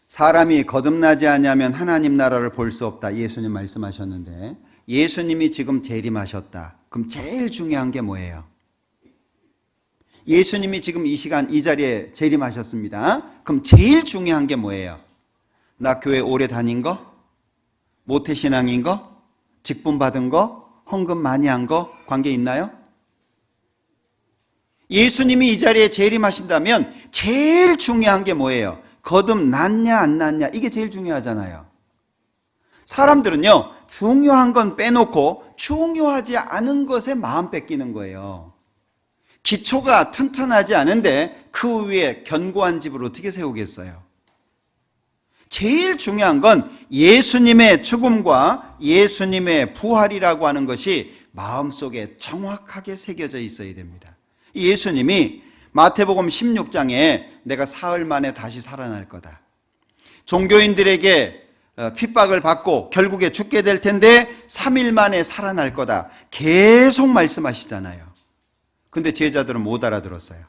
Speaker 1: 사람이 거듭나지 않으면 하나님 나라를 볼 수 없다. 예수님 말씀하셨는데 예수님이 지금 재림하셨다. 그럼 제일 중요한 게 뭐예요? 예수님이 지금 이 시간 이 자리에 재림하셨습니다. 그럼 제일 중요한 게 뭐예요? 나 교회 오래 다닌 거? 모태신앙인 거? 직분 받은 거? 헌금 많이 한 거? 관계 있나요? 예수님이 이 자리에 재림하신다면 제일 중요한 게 뭐예요? 거듭났냐 안 났냐, 이게 제일 중요하잖아요. 사람들은요, 중요한 건 빼놓고 중요하지 않은 것에 마음 뺏기는 거예요. 기초가 튼튼하지 않은데 그 위에 견고한 집을 어떻게 세우겠어요? 제일 중요한 건 예수님의 죽음과 예수님의 부활이라고 하는 것이 마음속에 정확하게 새겨져 있어야 됩니다. 예수님이 마태복음 16장에 내가 사흘 만에 다시 살아날 거다. 종교인들에게 핍박을 받고 결국에 죽게 될 텐데 3일 만에 살아날 거다. 계속 말씀하시잖아요. 근데 제자들은 못 알아들었어요.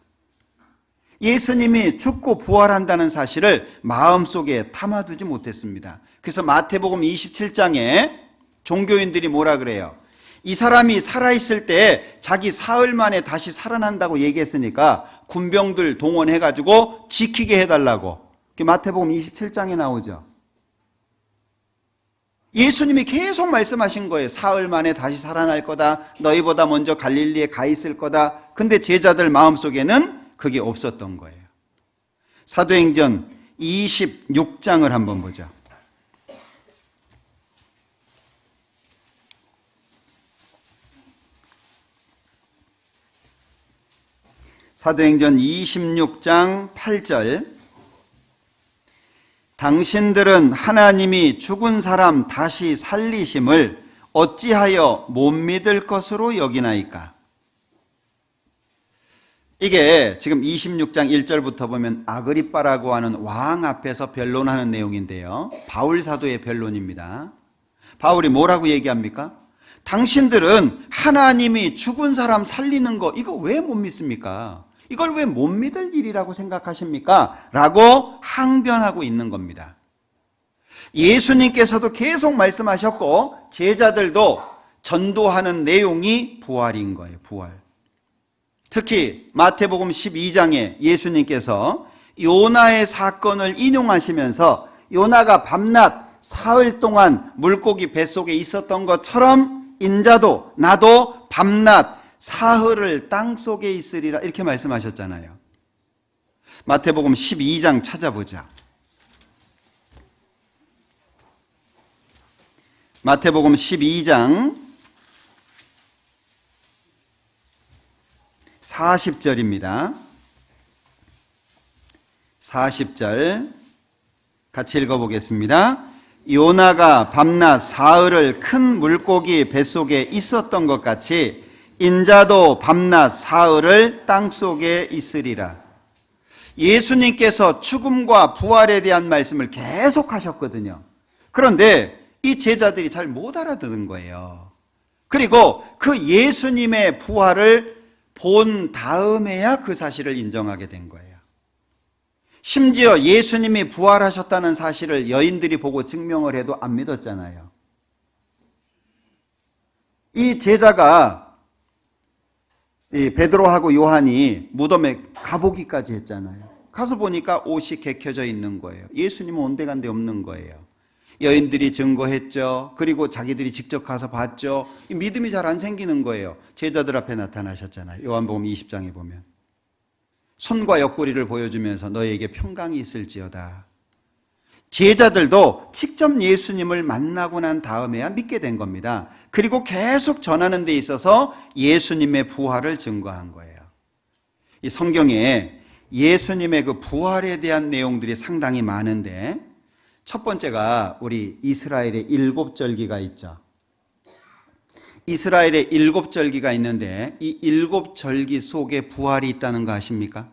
Speaker 1: 예수님이 죽고 부활한다는 사실을 마음속에 담아두지 못했습니다. 그래서 마태복음 27장에 종교인들이 뭐라 그래요? 이 사람이 살아있을 때 자기 사흘 만에 다시 살아난다고 얘기했으니까 군병들 동원해가지고 지키게 해달라고. 마태복음 27장에 나오죠. 예수님이 계속 말씀하신 거예요. 사흘 만에 다시 살아날 거다. 너희보다 먼저 갈릴리에 가 있을 거다. 근데 제자들 마음속에는 그게 없었던 거예요. 사도행전 26장을 한번 보죠. 사도행전 26장 8절. 당신들은 하나님이 죽은 사람 다시 살리심을 어찌하여 못 믿을 것으로 여기나이까? 이게 지금 26장 1절부터 보면 아그리빠라고 하는 왕 앞에서 변론하는 내용인데요. 바울 사도의 변론입니다. 바울이 뭐라고 얘기합니까? 당신들은 하나님이 죽은 사람 살리는 거 이거 왜 못 믿습니까? 이걸 왜 못 믿을 일이라고 생각하십니까? 라고 항변하고 있는 겁니다. 예수님께서도 계속 말씀하셨고 제자들도 전도하는 내용이 부활인 거예요. 부활. 특히 마태복음 12장에 예수님께서 요나의 사건을 인용하시면서 요나가 밤낮 사흘 동안 물고기 뱃속에 있었던 것처럼 인자도 나도 밤낮 사흘을 땅속에 있으리라 이렇게 말씀하셨잖아요. 마태복음 12장 찾아보자. 마태복음 12장 40절입니다. 40절 같이 읽어보겠습니다. 요나가 밤낮 사흘을 큰 물고기 뱃속에 있었던 것 같이 인자도 밤낮 사흘을 땅속에 있으리라. 예수님께서 죽음과 부활에 대한 말씀을 계속 하셨거든요. 그런데 이 제자들이 잘 못 알아듣는 거예요. 그리고 그 예수님의 부활을 본 다음에야 그 사실을 인정하게 된 거예요. 심지어 예수님이 부활하셨다는 사실을 여인들이 보고 증명을 해도 안 믿었잖아요. 이 제자가 이 베드로하고 요한이 무덤에 가보기까지 했잖아요. 가서 보니까 옷이 개켜져 있는 거예요. 예수님은 온데간데 없는 거예요. 여인들이 증거했죠. 그리고 자기들이 직접 가서 봤죠. 믿음이 잘 안 생기는 거예요. 제자들 앞에 나타나셨잖아요. 요한복음 20장에 보면 손과 옆구리를 보여주면서 너희에게 평강이 있을지어다. 제자들도 직접 예수님을 만나고 난 다음에야 믿게 된 겁니다. 그리고 계속 전하는 데 있어서 예수님의 부활을 증거한 거예요. 이 성경에 예수님의 그 부활에 대한 내용들이 상당히 많은데 첫 번째가 우리 이스라엘의 7절기가 있죠. 이스라엘의 7절기가 있는데 이 7절기 속에 부활이 있다는 거 아십니까?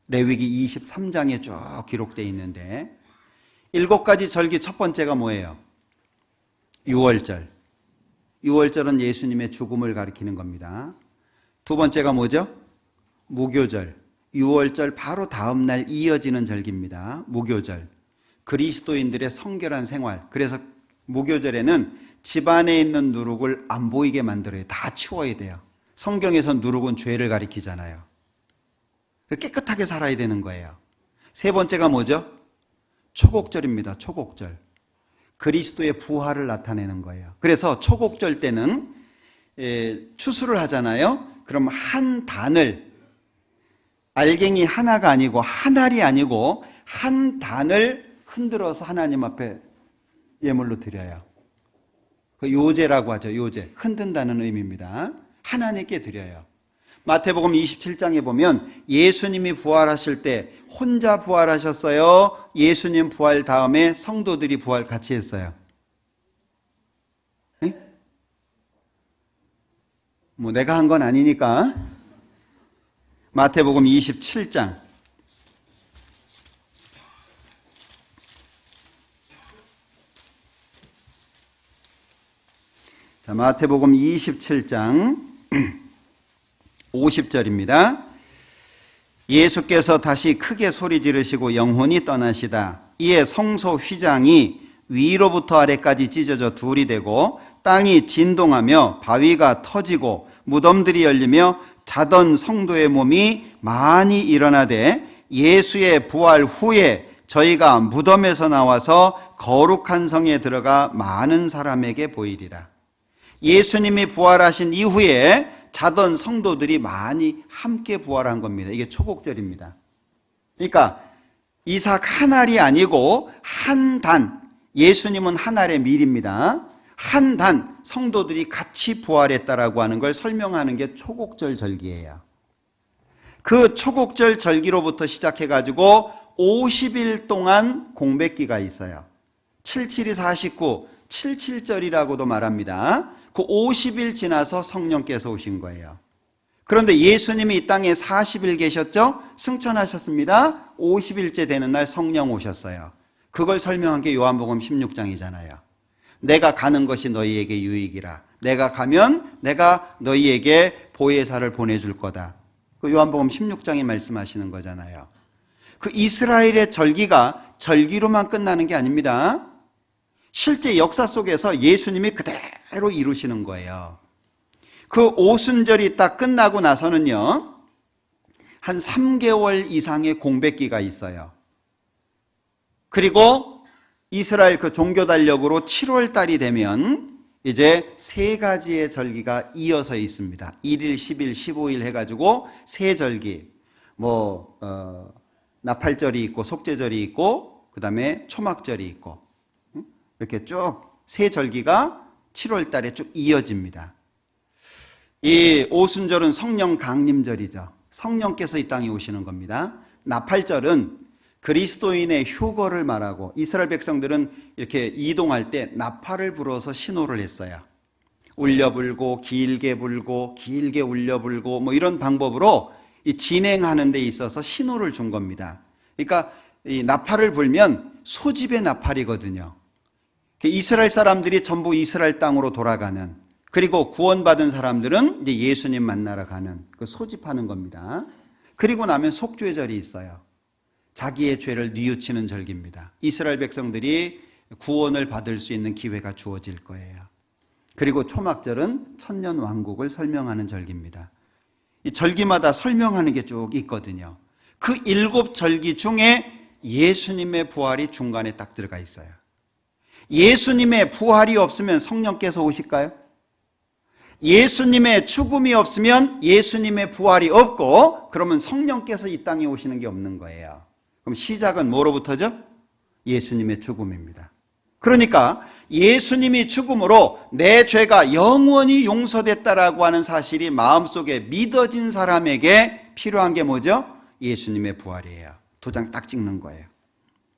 Speaker 1: 레위기 23장에 쭉 기록되어 있는데 7가지 절기 첫 번째가 뭐예요? 유월절. 유월절은 예수님의 죽음을 가리키는 겁니다. 두 번째가 뭐죠? 무교절. 유월절 바로 다음 날 이어지는 절기입니다. 무교절. 그리스도인들의 성결한 생활. 그래서 무교절에는 집안에 있는 누룩을 안 보이게 만들어요. 다 치워야 돼요. 성경에서 누룩은 죄를 가리키잖아요. 깨끗하게 살아야 되는 거예요. 세 번째가 뭐죠? 초곡절입니다. 초곡절. 그리스도의 부활을 나타내는 거예요. 그래서 초곡절 때는 추수를 하잖아요. 그럼 한 단을 알갱이 하나가 아니고 한 알이 아니고 한 단을 흔들어서 하나님 앞에 예물로 드려요. 그 요제라고 하죠. 요제. 흔든다는 의미입니다. 하나님께 드려요. 마태복음 27장에 보면 예수님이 부활하실 때 혼자 부활하셨어요. 예수님 부활 다음에 성도들이 부활 같이 했어요. 네? 뭐 내가 한 건 아니니까. 마태복음 27장. 자, 마태복음 27장 50절입니다. 예수께서 다시 크게 소리 지르시고 영혼이 떠나시다. 이에 성소 휘장이 위로부터 아래까지 찢어져 둘이 되고 땅이 진동하며 바위가 터지고 무덤들이 열리며 자던 성도의 몸이 많이 일어나되 예수의 부활 후에 저희가 무덤에서 나와서 거룩한 성에 들어가 많은 사람에게 보이리라. 예수님이 부활하신 이후에 자던 성도들이 많이 함께 부활한 겁니다. 이게 초곡절입니다. 그러니까 이삭 한 알이 아니고 한 단, 예수님은 한 알의 밀입니다. 한 단 성도들이 같이 부활했다라고 하는 걸 설명하는 게 초곡절 절기예요. 그 초곡절 절기로부터 시작해가지고 50일 동안 공백기가 있어요. 77이 49, 77절이라고도 말합니다. 그 50일 지나서 성령께서 오신 거예요. 그런데 예수님이 이 땅에 40일 계셨죠? 승천하셨습니다. 50일째 되는 날 성령 오셨어요. 그걸 설명한 게 요한복음 16장이잖아요. 내가 가는 것이 너희에게 유익이라. 내가 가면 내가 너희에게 보혜사를 보내줄 거다. 그 요한복음 16장이 말씀하시는 거잖아요. 그 이스라엘의 절기가 절기로만 끝나는 게 아닙니다. 실제 역사 속에서 예수님이 그대로 이루시는 거예요. 그 오순절이 딱 끝나고 나서는요, 한 3개월 이상의 공백기가 있어요. 그리고 이스라엘 그 종교 달력으로 7월 달이 되면 이제 세 가지의 절기가 이어서 있습니다. 1일, 10일, 15일 해가지고 세 절기, 나팔절이 있고 속죄절이 있고 그 다음에 초막절이 있고 이렇게 쭉 세 절기가 7월 달에 쭉 이어집니다. 이 오순절은 성령 강림절이죠. 성령께서 이 땅에 오시는 겁니다. 나팔절은 그리스도인의 휴거를 말하고 이스라엘 백성들은 이렇게 이동할 때 나팔을 불어서 신호를 했어요. 울려 불고 길게 불고 길게 울려 불고 이런 방법으로 이 진행하는 데 있어서 신호를 준 겁니다. 그러니까 이 나팔을 불면 소집의 나팔이거든요. 이스라엘 사람들이 전부 이스라엘 땅으로 돌아가는, 그리고 구원받은 사람들은 이제 예수님 만나러 가는 그 소집하는 겁니다. 그리고 나면 속죄절이 있어요. 자기의 죄를 뉘우치는 절기입니다. 이스라엘 백성들이 구원을 받을 수 있는 기회가 주어질 거예요. 그리고 초막절은 천년 왕국을 설명하는 절기입니다. 이 절기마다 설명하는 게 쭉 있거든요. 그 7절기 중에 예수님의 부활이 중간에 딱 들어가 있어요. 예수님의 부활이 없으면 성령께서 오실까요? 예수님의 죽음이 없으면 예수님의 부활이 없고, 그러면 성령께서 이 땅에 오시는 게 없는 거예요. 그럼 시작은 뭐로부터죠? 예수님의 죽음입니다. 그러니까 예수님이 죽음으로 내 죄가 영원히 용서됐다라고 하는 사실이 마음속에 믿어진 사람에게 필요한 게 뭐죠? 예수님의 부활이에요. 도장 딱 찍는 거예요.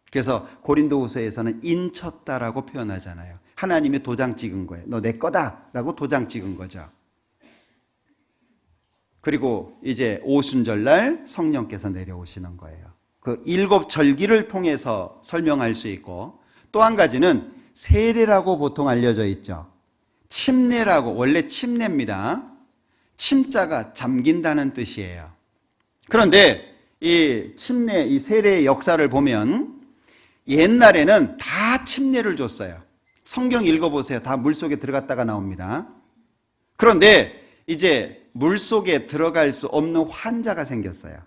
Speaker 1: 그래서 고린도후서에서는 인쳤다라고 표현하잖아요. 하나님이 도장 찍은 거예요. 너 내 거다라고 도장 찍은 거죠. 그리고 이제 오순절날 성령께서 내려오시는 거예요. 그 7절기를 통해서 설명할 수 있고, 또 한 가지는 세례라고 보통 알려져 있죠. 침례라고, 원래 침례입니다. 침자가 잠긴다는 뜻이에요. 그런데 이 침례, 이 세례의 역사를 보면 옛날에는 다 침례를 줬어요. 성경 읽어보세요. 다 물속에 들어갔다가 나옵니다. 그런데 이제 물속에 들어갈 수 없는 환자가 생겼어요.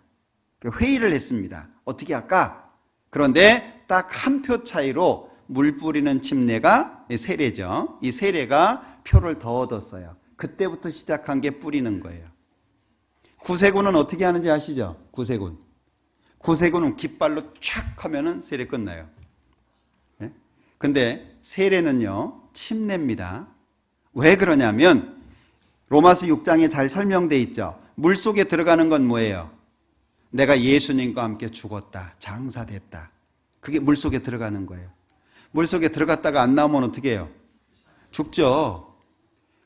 Speaker 1: 회의를 했습니다. 어떻게 할까? 그런데 딱 한 표 차이로 물 뿌리는 침례가 세례죠. 이 세례가 표를 더 얻었어요. 그때부터 시작한 게 뿌리는 거예요. 구세군은 어떻게 하는지 아시죠? 구세군은 깃발로 촥 하면은 세례 끝나요. 네? 근데 세례는요, 침례입니다. 왜 그러냐면 로마서 6장에 잘 설명되어 있죠. 물속에 들어가는 건 뭐예요? 내가 예수님과 함께 죽었다, 장사됐다. 그게 물속에 들어가는 거예요. 물속에 들어갔다가 안 나오면 어떻게 해요? 죽죠.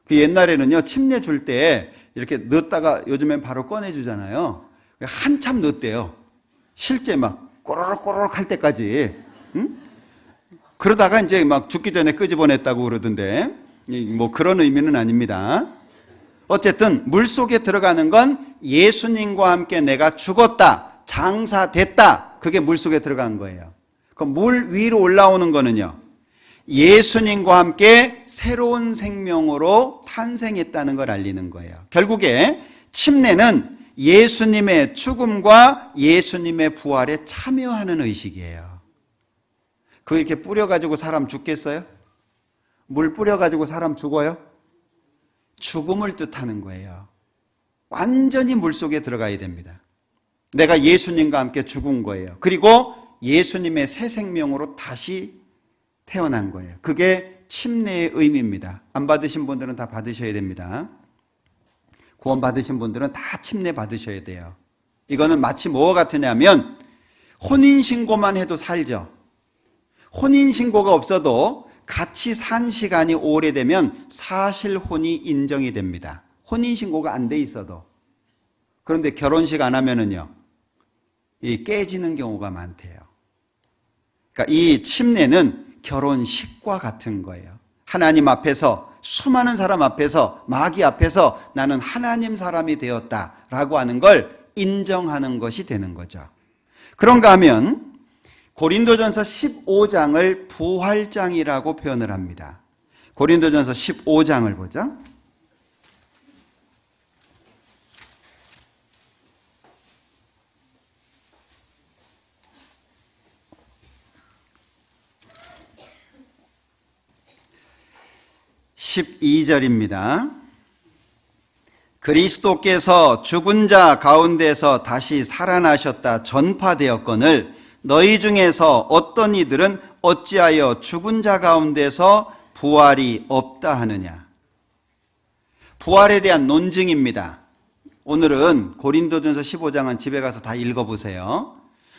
Speaker 1: 그 옛날에는요, 침례 줄 때 이렇게 넣었다가 요즘엔 바로 꺼내주잖아요. 한참 넣었대요. 실제 막 꼬르륵 할 때까지. 응? 그러다가 이제 막 죽기 전에 끄집어냈다고 그러던데, 뭐 그런 의미는 아닙니다. 어쨌든 물속에 들어가는 건 예수님과 함께 내가 죽었다, 장사됐다, 그게 물속에 들어간 거예요. 그 물 위로 올라오는 거는요, 예수님과 함께 새로운 생명으로 탄생했다는 걸 알리는 거예요. 결국에 침례는 예수님의 죽음과 예수님의 부활에 참여하는 의식이에요. 그거 이렇게 뿌려가지고 사람 죽겠어요? 물 뿌려가지고 사람 죽어요? 죽음을 뜻하는 거예요. 완전히 물속에 들어가야 됩니다. 내가 예수님과 함께 죽은 거예요. 그리고 예수님의 새 생명으로 다시 태어난 거예요. 그게 침례의 의미입니다. 안 받으신 분들은 다 받으셔야 됩니다. 구원 받으신 분들은 다 침례 받으셔야 돼요. 이거는 마치 뭐와 같으냐면 혼인신고만 해도 살죠. 혼인신고가 없어도 같이 산 시간이 오래되면 사실혼이 인정이 됩니다. 혼인신고가 안 돼 있어도. 그런데 결혼식 안 하면은요, 깨지는 경우가 많대요. 그러니까 이 침례는 결혼식과 같은 거예요. 하나님 앞에서, 수많은 사람 앞에서, 마귀 앞에서 나는 하나님 사람이 되었다라고 하는 걸 인정하는 것이 되는 거죠. 그런가 하면 고린도전서 15장을 부활장이라고 표현을 합니다. 고린도전서 15장을 보죠. (12절입니다) 그리스도께서 죽은 자 가운데서 다시 살아나셨다 전파되었거늘 너희 중에서 어떤 이들은 어찌하여 죽은 자 가운데서 부활이 없다 하느냐. 부활에 대한 논증입니다. 오늘은 고린도전서 15장은 집에 가서 다 읽어보세요.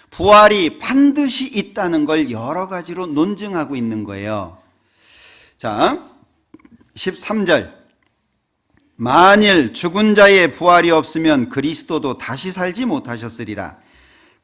Speaker 1: 부활이 반드시 있다는 걸 여러 가지로 논증하고 있는 거예요. 자, 13절 만일 죽은 자의 부활이 없으면 그리스도도 다시 살지 못하셨으리라.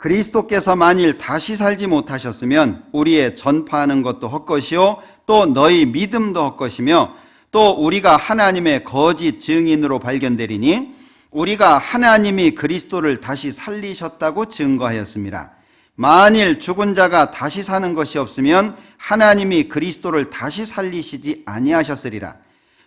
Speaker 1: 그리스도께서 만일 다시 살지 못하셨으면 우리의 전파하는 것도 헛것이요 또 너희 믿음도 헛것이며 또 우리가 하나님의 거짓 증인으로 발견되리니 우리가 하나님이 그리스도를 다시 살리셨다고 증거하였습니다. 만일 죽은 자가 다시 사는 것이 없으면 하나님이 그리스도를 다시 살리시지 아니하셨으리라.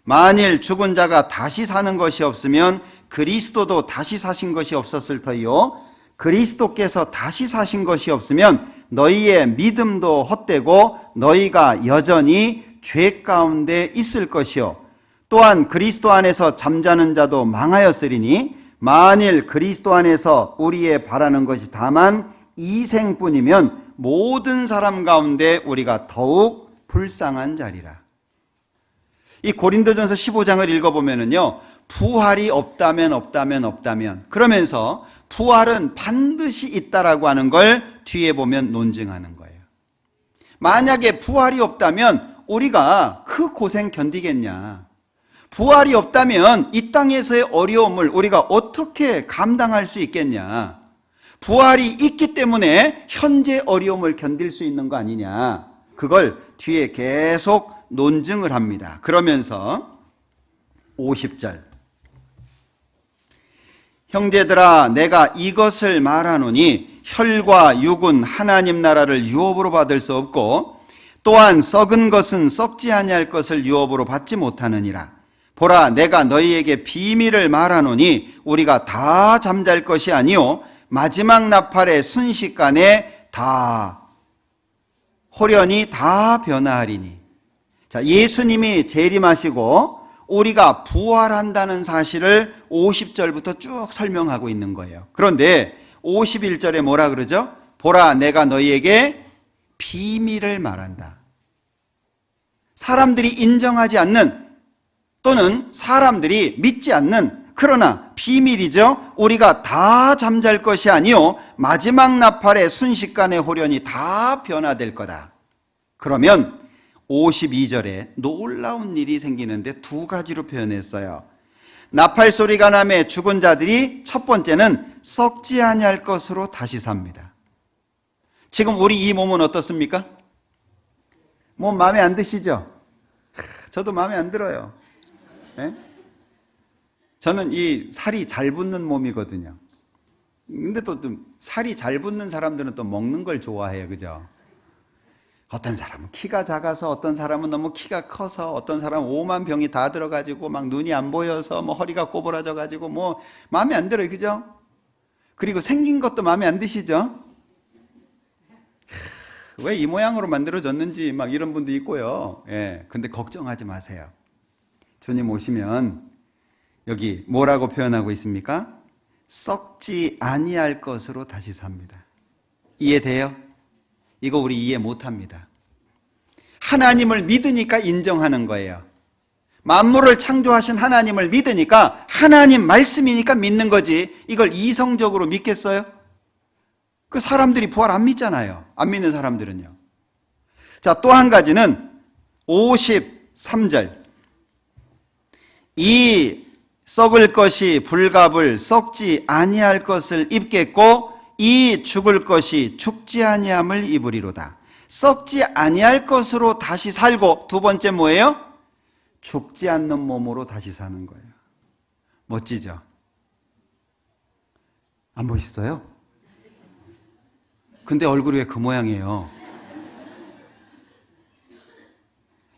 Speaker 1: 만일 죽은 자가 다시 사는 것이 없으면 그리스도도 다시 사신 것이 없었을 터이요 그리스도께서 다시 사신 것이 없으면 너희의 믿음도 헛되고 너희가 여전히 죄 가운데 있을 것이요 또한 그리스도 안에서 잠자는 자도 망하였으리니 만일 그리스도 안에서 우리의 바라는 것이 다만 이생뿐이면 모든 사람 가운데 우리가 더욱 불쌍한 자리라. 이 고린도전서 15장을 읽어보면은요, 부활이 없다면 그러면서 부활은 반드시 있다라고 하는 걸 뒤에 보면 논증하는 거예요. 만약에 부활이 없다면 우리가 그 고생 견디겠냐? 부활이 없다면 이 땅에서의 어려움을 우리가 어떻게 감당할 수 있겠냐? 부활이 있기 때문에 현재 어려움을 견딜 수 있는 거 아니냐? 그걸 뒤에 계속 논증을 합니다. 그러면서 50절 형제들아 내가 이것을 말하노니 혈과 육은 하나님 나라를 유업으로 받을 수 없고 또한 썩은 것은 썩지 아니할 것을 유업으로 받지 못하느니라. 보라 내가 너희에게 비밀을 말하노니 우리가 다 잠잘 것이 아니요 마지막 나팔의 순식간에 다 호련히 다 변화하리니. 자, 예수님이 재림하시고 우리가 부활한다는 사실을 50절부터 쭉 설명하고 있는 거예요. 그런데 51절에 뭐라 그러죠? 보라 내가 너희에게 비밀을 말한다. 사람들이 인정하지 않는 또는 사람들이 믿지 않는 그러나 비밀이죠. 우리가 다 잠잘 것이 아니요 마지막 나팔의 순식간에 호련히 다 변화될 거다. 그러면 52절에 놀라운 일이 생기는데 두 가지로 표현했어요. 나팔 소리가 나매 죽은 자들이 첫 번째는 썩지 아니할 것으로 다시 삽니다. 지금 우리 이 몸은 어떻습니까? 몸 마음에 안 드시죠? 저도 마음에 안 들어요. 네? 저는 이 살이 잘 붙는 몸이거든요. 근데 또 살이 잘 붙는 사람들은 또 먹는 걸 좋아해요. 그죠? 어떤 사람은 키가 작아서, 어떤 사람은 너무 키가 커서, 어떤 사람은 오만 병이 다 들어가지고 막 눈이 안 보여서 뭐 허리가 꼬부라져 가지고 뭐 마음에 안 들어요. 그죠? 그리고 생긴 것도 마음에 안 드시죠? 왜 이 모양으로 만들어졌는지 막 이런 분도 있고요. 예, 근데 걱정하지 마세요. 주님 오시면 여기 뭐라고 표현하고 있습니까? 썩지 아니할 것으로 다시 삽니다. 이해돼요? 이거 우리 이해 못합니다. 하나님을 믿으니까 인정하는 거예요. 만물을 창조하신 하나님을 믿으니까 하나님 말씀이니까 믿는 거지, 이걸 이성적으로 믿겠어요? 그 사람들이 부활 안 믿잖아요. 안 믿는 사람들은요. 자, 또 한 가지는 53절. 이 썩을 것이 불갑을 썩지 아니할 것을 입겠고 이 죽을 것이 죽지 아니함을 입으리로다. 썩지 아니할 것으로 다시 살고, 두 번째 뭐예요? 죽지 않는 몸으로 다시 사는 거예요. 멋지죠? 안 멋있어요? 근데 얼굴이 왜 그 모양이에요?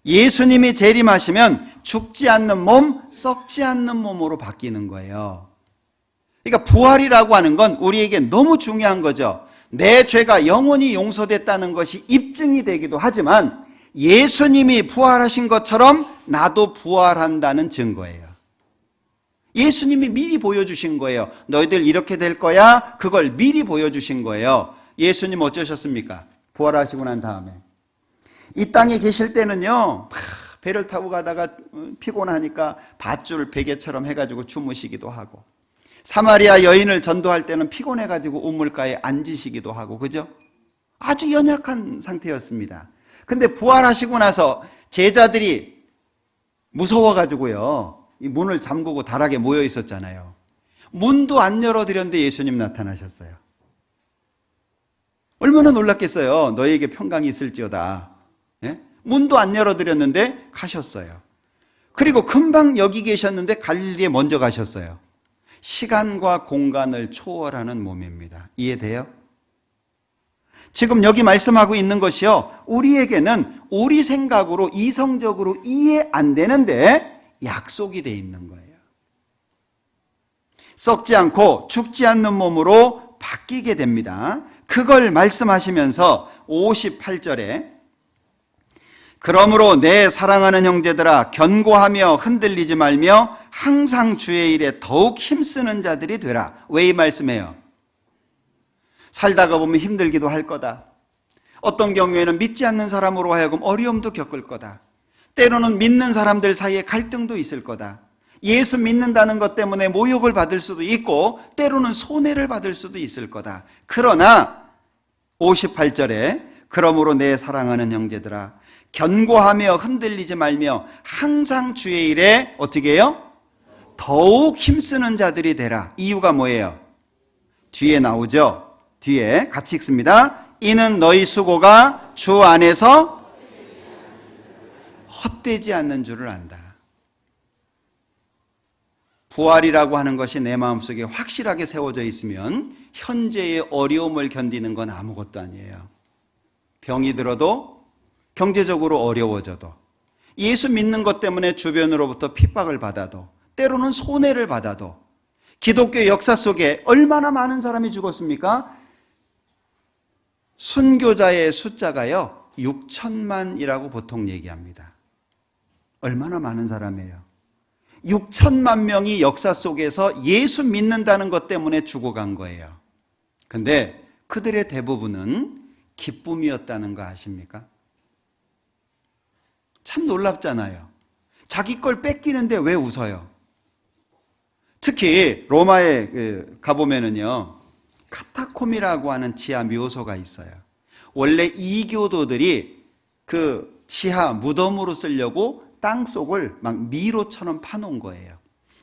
Speaker 1: 예수님이 재림하시면 죽지 않는 몸, 썩지 않는 몸으로 바뀌는 거예요. 그러니까 부활이라고 하는 건 우리에게 너무 중요한 거죠. 내 죄가 영원히 용서됐다는 것이 입증이 되기도 하지만 예수님이 부활하신 것처럼 나도 부활한다는 증거예요. 예수님이 미리 보여주신 거예요. 너희들 이렇게 될 거야. 그걸 미리 보여주신 거예요. 예수님 어쩌셨습니까? 부활하시고 난 다음에 이 땅에 계실 때는요, 배를 타고 가다가 피곤하니까 밧줄 베개처럼 해가지고 주무시기도 하고, 사마리아 여인을 전도할 때는 피곤해가지고 우물가에 앉으시기도 하고, 그죠? 아주 연약한 상태였습니다. 근데 부활하시고 나서 제자들이 무서워가지고요, 이 문을 잠그고 다락에 모여 있었잖아요. 문도 안 열어드렸는데 예수님 나타나셨어요. 얼마나 놀랐겠어요. 너희에게 평강이 있을지어다. 예? 문도 안 열어드렸는데 가셨어요. 그리고 금방 여기 계셨는데 갈릴리에 먼저 가셨어요. 시간과 공간을 초월하는 몸입니다. 이해돼요? 지금 여기 말씀하고 있는 것이요, 우리에게는 우리 생각으로 이성적으로 이해 안 되는데 약속이 돼 있는 거예요. 썩지 않고 죽지 않는 몸으로 바뀌게 됩니다. 그걸 말씀하시면서 58절에 그러므로 내 사랑하는 형제들아 견고하며 흔들리지 말며 항상 주의 일에 더욱 힘쓰는 자들이 되라. 왜 이 말씀해요? 살다가 보면 힘들기도 할 거다. 어떤 경우에는 믿지 않는 사람으로 하여금 어려움도 겪을 거다. 때로는 믿는 사람들 사이에 갈등도 있을 거다. 예수 믿는다는 것 때문에 모욕을 받을 수도 있고 때로는 손해를 받을 수도 있을 거다. 그러나 58절에 그러므로 내 사랑하는 형제들아 견고하며 흔들리지 말며 항상 주의 일에 어떻게 해요? 더욱 힘쓰는 자들이 되라. 이유가 뭐예요? 뒤에 나오죠? 뒤에 같이 읽습니다. 이는 너희 수고가 주 안에서 헛되지 않는 줄을 안다. 부활이라고 하는 것이 내 마음속에 확실하게 세워져 있으면 현재의 어려움을 견디는 건 아무것도 아니에요. 병이 들어도, 경제적으로 어려워져도, 예수 믿는 것 때문에 주변으로부터 핍박을 받아도, 때로는 손해를 받아도, 기독교 역사 속에 얼마나 많은 사람이 죽었습니까? 순교자의 숫자가요 6천만이라고 보통 얘기합니다. 얼마나 많은 사람이에요. 6천만 명이 역사 속에서 예수 믿는다는 것 때문에 죽어간 거예요. 근데 그들의 대부분은 기쁨이었다는 거 아십니까? 참 놀랍잖아요. 자기 걸 뺏기는데 왜 웃어요? 특히 로마에 가보면은요, 카타콤이라고 하는 지하 묘소가 있어요. 원래 이교도들이 그 지하 무덤으로 쓰려고 땅속을 막 미로처럼 파놓은 거예요.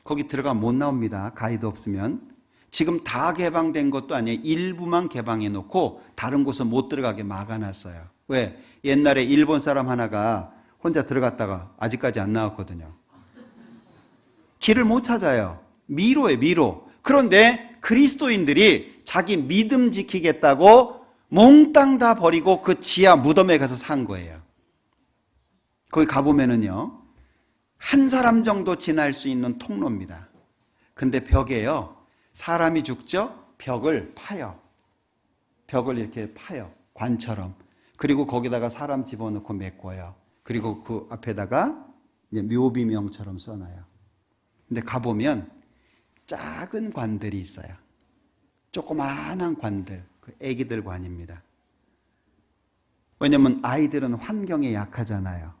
Speaker 1: 거기 들어가면 못 나옵니다. 가이드 없으면. 지금 다 개방된 것도 아니에요. 일부만 개방해 놓고 다른 곳은 못 들어가게 막아놨어요. 왜? 옛날에 일본 사람 하나가 혼자 들어갔다가 아직까지 안 나왔거든요. 길을 못 찾아요. 미로예요, 미로. 그런데 그리스도인들이 자기 믿음 지키겠다고 몽땅 다 버리고 그 지하 무덤에 가서 산 거예요. 거기 가보면은요, 한 사람 정도 지날 수 있는 통로입니다. 근데 벽에요, 사람이 죽죠? 벽을 파요. 벽을 이렇게 파요. 관처럼. 그리고 거기다가 사람 집어넣고 메꿔요. 그리고 그 앞에다가 이제 묘비명처럼 써놔요. 근데 가보면 작은 관들이 있어요. 조그마한 관들, 그 애기들 관입니다. 왜냐면 아이들은 환경에 약하잖아요.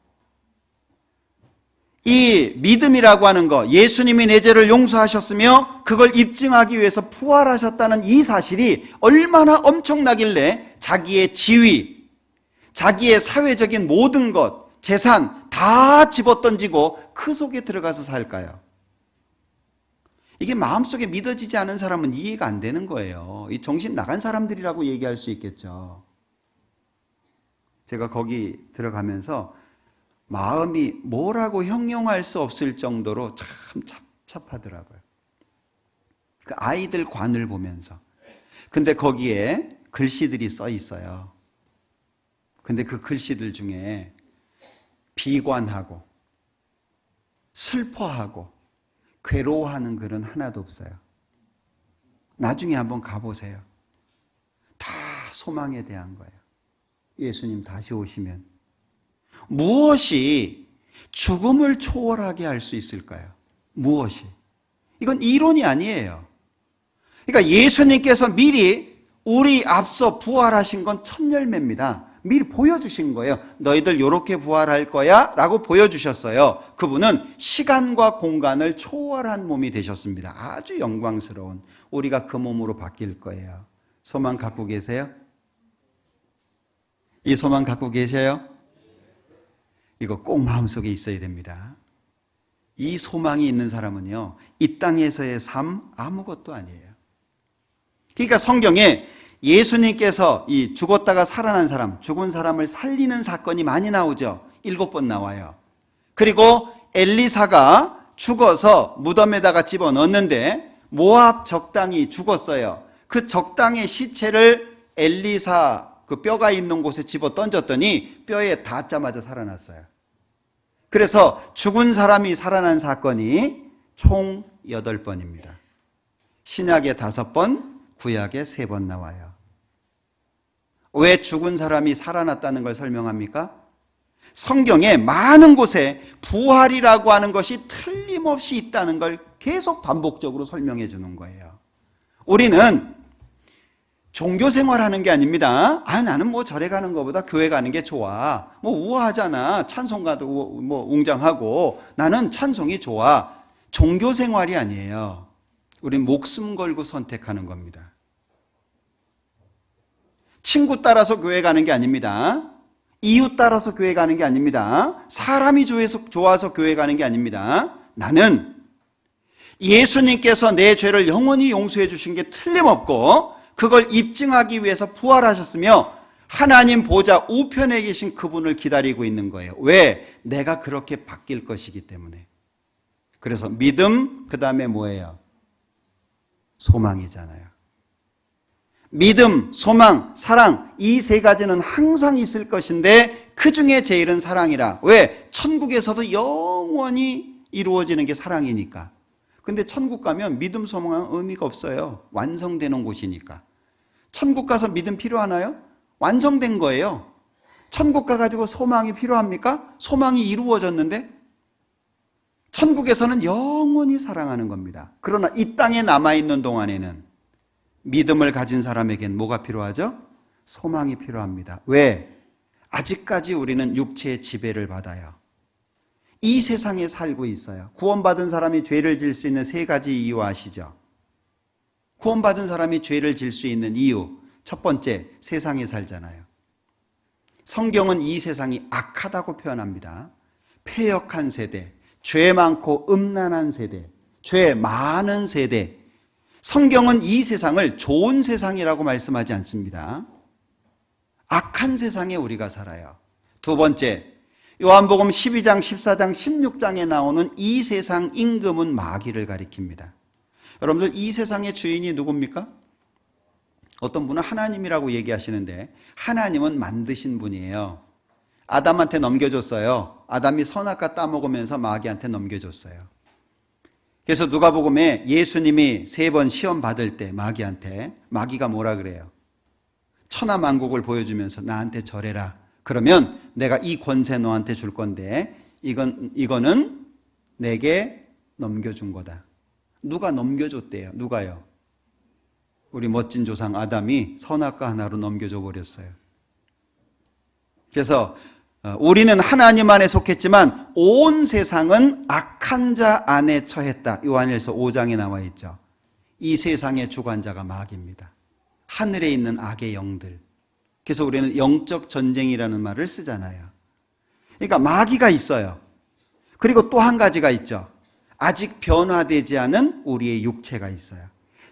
Speaker 1: 이 믿음이라고 하는 거, 예수님이 내 죄를 용서하셨으며 그걸 입증하기 위해서 부활하셨다는 이 사실이 얼마나 엄청나길래 자기의 지위, 자기의 사회적인 모든 것, 재산 다 집어던지고 그 속에 들어가서 살까요? 이게 마음속에 믿어지지 않은 사람은 이해가 안 되는 거예요. 이 정신 나간 사람들이라고 얘기할 수 있겠죠. 제가 거기 들어가면서 마음이 뭐라고 형용할 수 없을 정도로 참 착잡하더라고요. 그 아이들 관을 보면서. 근데 거기에 글씨들이 써 있어요. 근데 그 글씨들 중에 비관하고 슬퍼하고 괴로워하는 글은 하나도 없어요. 나중에 한번 가보세요. 다 소망에 대한 거예요. 예수님 다시 오시면 무엇이 죽음을 초월하게 할 수 있을까요? 무엇이? 이건 이론이 아니에요. 그러니까 예수님께서 미리 우리 앞서 부활하신 건 첫 열매입니다. 미리 보여주신 거예요. 너희들 이렇게 부활할 거야 라고 보여주셨어요. 그분은 시간과 공간을 초월한 몸이 되셨습니다. 아주 영광스러운, 우리가 그 몸으로 바뀔 거예요. 소망 갖고 계세요? 이 소망 갖고 계세요? 이거 꼭 마음속에 있어야 됩니다. 이 소망이 있는 사람은요, 이 땅에서의 삶 아무것도 아니에요. 그러니까 성경에 예수님께서 이 죽었다가 살아난 사람, 죽은 사람을 살리는 사건이 많이 나오죠. 7번 나와요. 그리고 엘리사가 죽어서 무덤에다가 집어넣었는데 모압 적당이 죽었어요. 그 적당의 시체를 엘리사 그 뼈가 있는 곳에 집어 던졌더니 뼈에 닿자마자 살아났어요. 그래서 죽은 사람이 살아난 사건이 총 8번입니다. 신약에 5번, 구약에 3번 나와요. 왜 죽은 사람이 살아났다는 걸 설명합니까? 성경에 많은 곳에 부활이라고 하는 것이 틀림없이 있다는 걸 계속 반복적으로 설명해 주는 거예요. 우리는 종교 생활하는 게 아닙니다. 나는 뭐 절에 가는 것보다 교회 가는 게 좋아. 뭐 우아하잖아. 찬송가도 뭐 웅장하고 나는 찬송이 좋아. 종교 생활이 아니에요. 우린 목숨 걸고 선택하는 겁니다. 친구 따라서 교회 가는 게 아닙니다. 이웃 따라서 교회 가는 게 아닙니다. 사람이 좋아서 교회 가는 게 아닙니다. 나는 예수님께서 내 죄를 영원히 용서해 주신 게 틀림없고 그걸 입증하기 위해서 부활하셨으며 하나님 보좌 우편에 계신 그분을 기다리고 있는 거예요. 왜? 내가 그렇게 바뀔 것이기 때문에. 그래서 믿음, 그 다음에 뭐예요? 소망이잖아요. 믿음, 소망, 사랑, 이 3가지는 항상 있을 것인데 그 중에 제일은 사랑이라. 왜? 천국에서도 영원히 이루어지는 게 사랑이니까. 근데 천국 가면 믿음, 소망은 의미가 없어요. 완성되는 곳이니까. 천국 가서 믿음 필요하나요? 완성된 거예요. 천국 가가지고 소망이 필요합니까? 소망이 이루어졌는데? 천국에서는 영원히 사랑하는 겁니다. 그러나 이 땅에 남아있는 동안에는 믿음을 가진 사람에겐 뭐가 필요하죠? 소망이 필요합니다. 왜? 아직까지 우리는 육체의 지배를 받아요. 이 세상에 살고 있어요. 구원받은 사람이 죄를 질 수 있는 3가지 이유 아시죠? 구원받은 사람이 죄를 질 수 있는 이유, 첫 번째, 세상에 살잖아요. 성경은 이 세상이 악하다고 표현합니다. 패역한 세대, 죄 많고 음란한 세대, 죄 많은 세대. 성경은 이 세상을 좋은 세상이라고 말씀하지 않습니다. 악한 세상에 우리가 살아요. 두 번째, 요한복음 12장, 14장, 16장에 나오는 이 세상 임금은 마귀를 가리킵니다. 여러분들 이 세상의 주인이 누굽니까? 어떤 분은 하나님이라고 얘기하시는데 하나님은 만드신 분이에요. 아담한테 넘겨줬어요. 아담이 선악과 따먹으면서 마귀한테 넘겨줬어요. 그래서 누가복음에 예수님이 3번 시험 받을 때 마귀한테, 마귀가 뭐라 그래요? 천하만국을 보여주면서 나한테 절해라. 그러면 내가 이 권세 너한테 줄 건데 이거는 내게 넘겨준 거다. 누가 넘겨줬대요? 누가요? 우리 멋진 조상 아담이 선악과 하나로 넘겨줘 버렸어요. 그래서 우리는 하나님 안에 속했지만 온 세상은 악한 자 안에 처했다. 요한일서 5장에 나와 있죠. 이 세상의 주관자가 마귀입니다. 하늘에 있는 악의 영들. 그래서 우리는 영적 전쟁이라는 말을 쓰잖아요. 그러니까 마귀가 있어요. 그리고 또 한 가지가 있죠. 아직 변화되지 않은 우리의 육체가 있어요.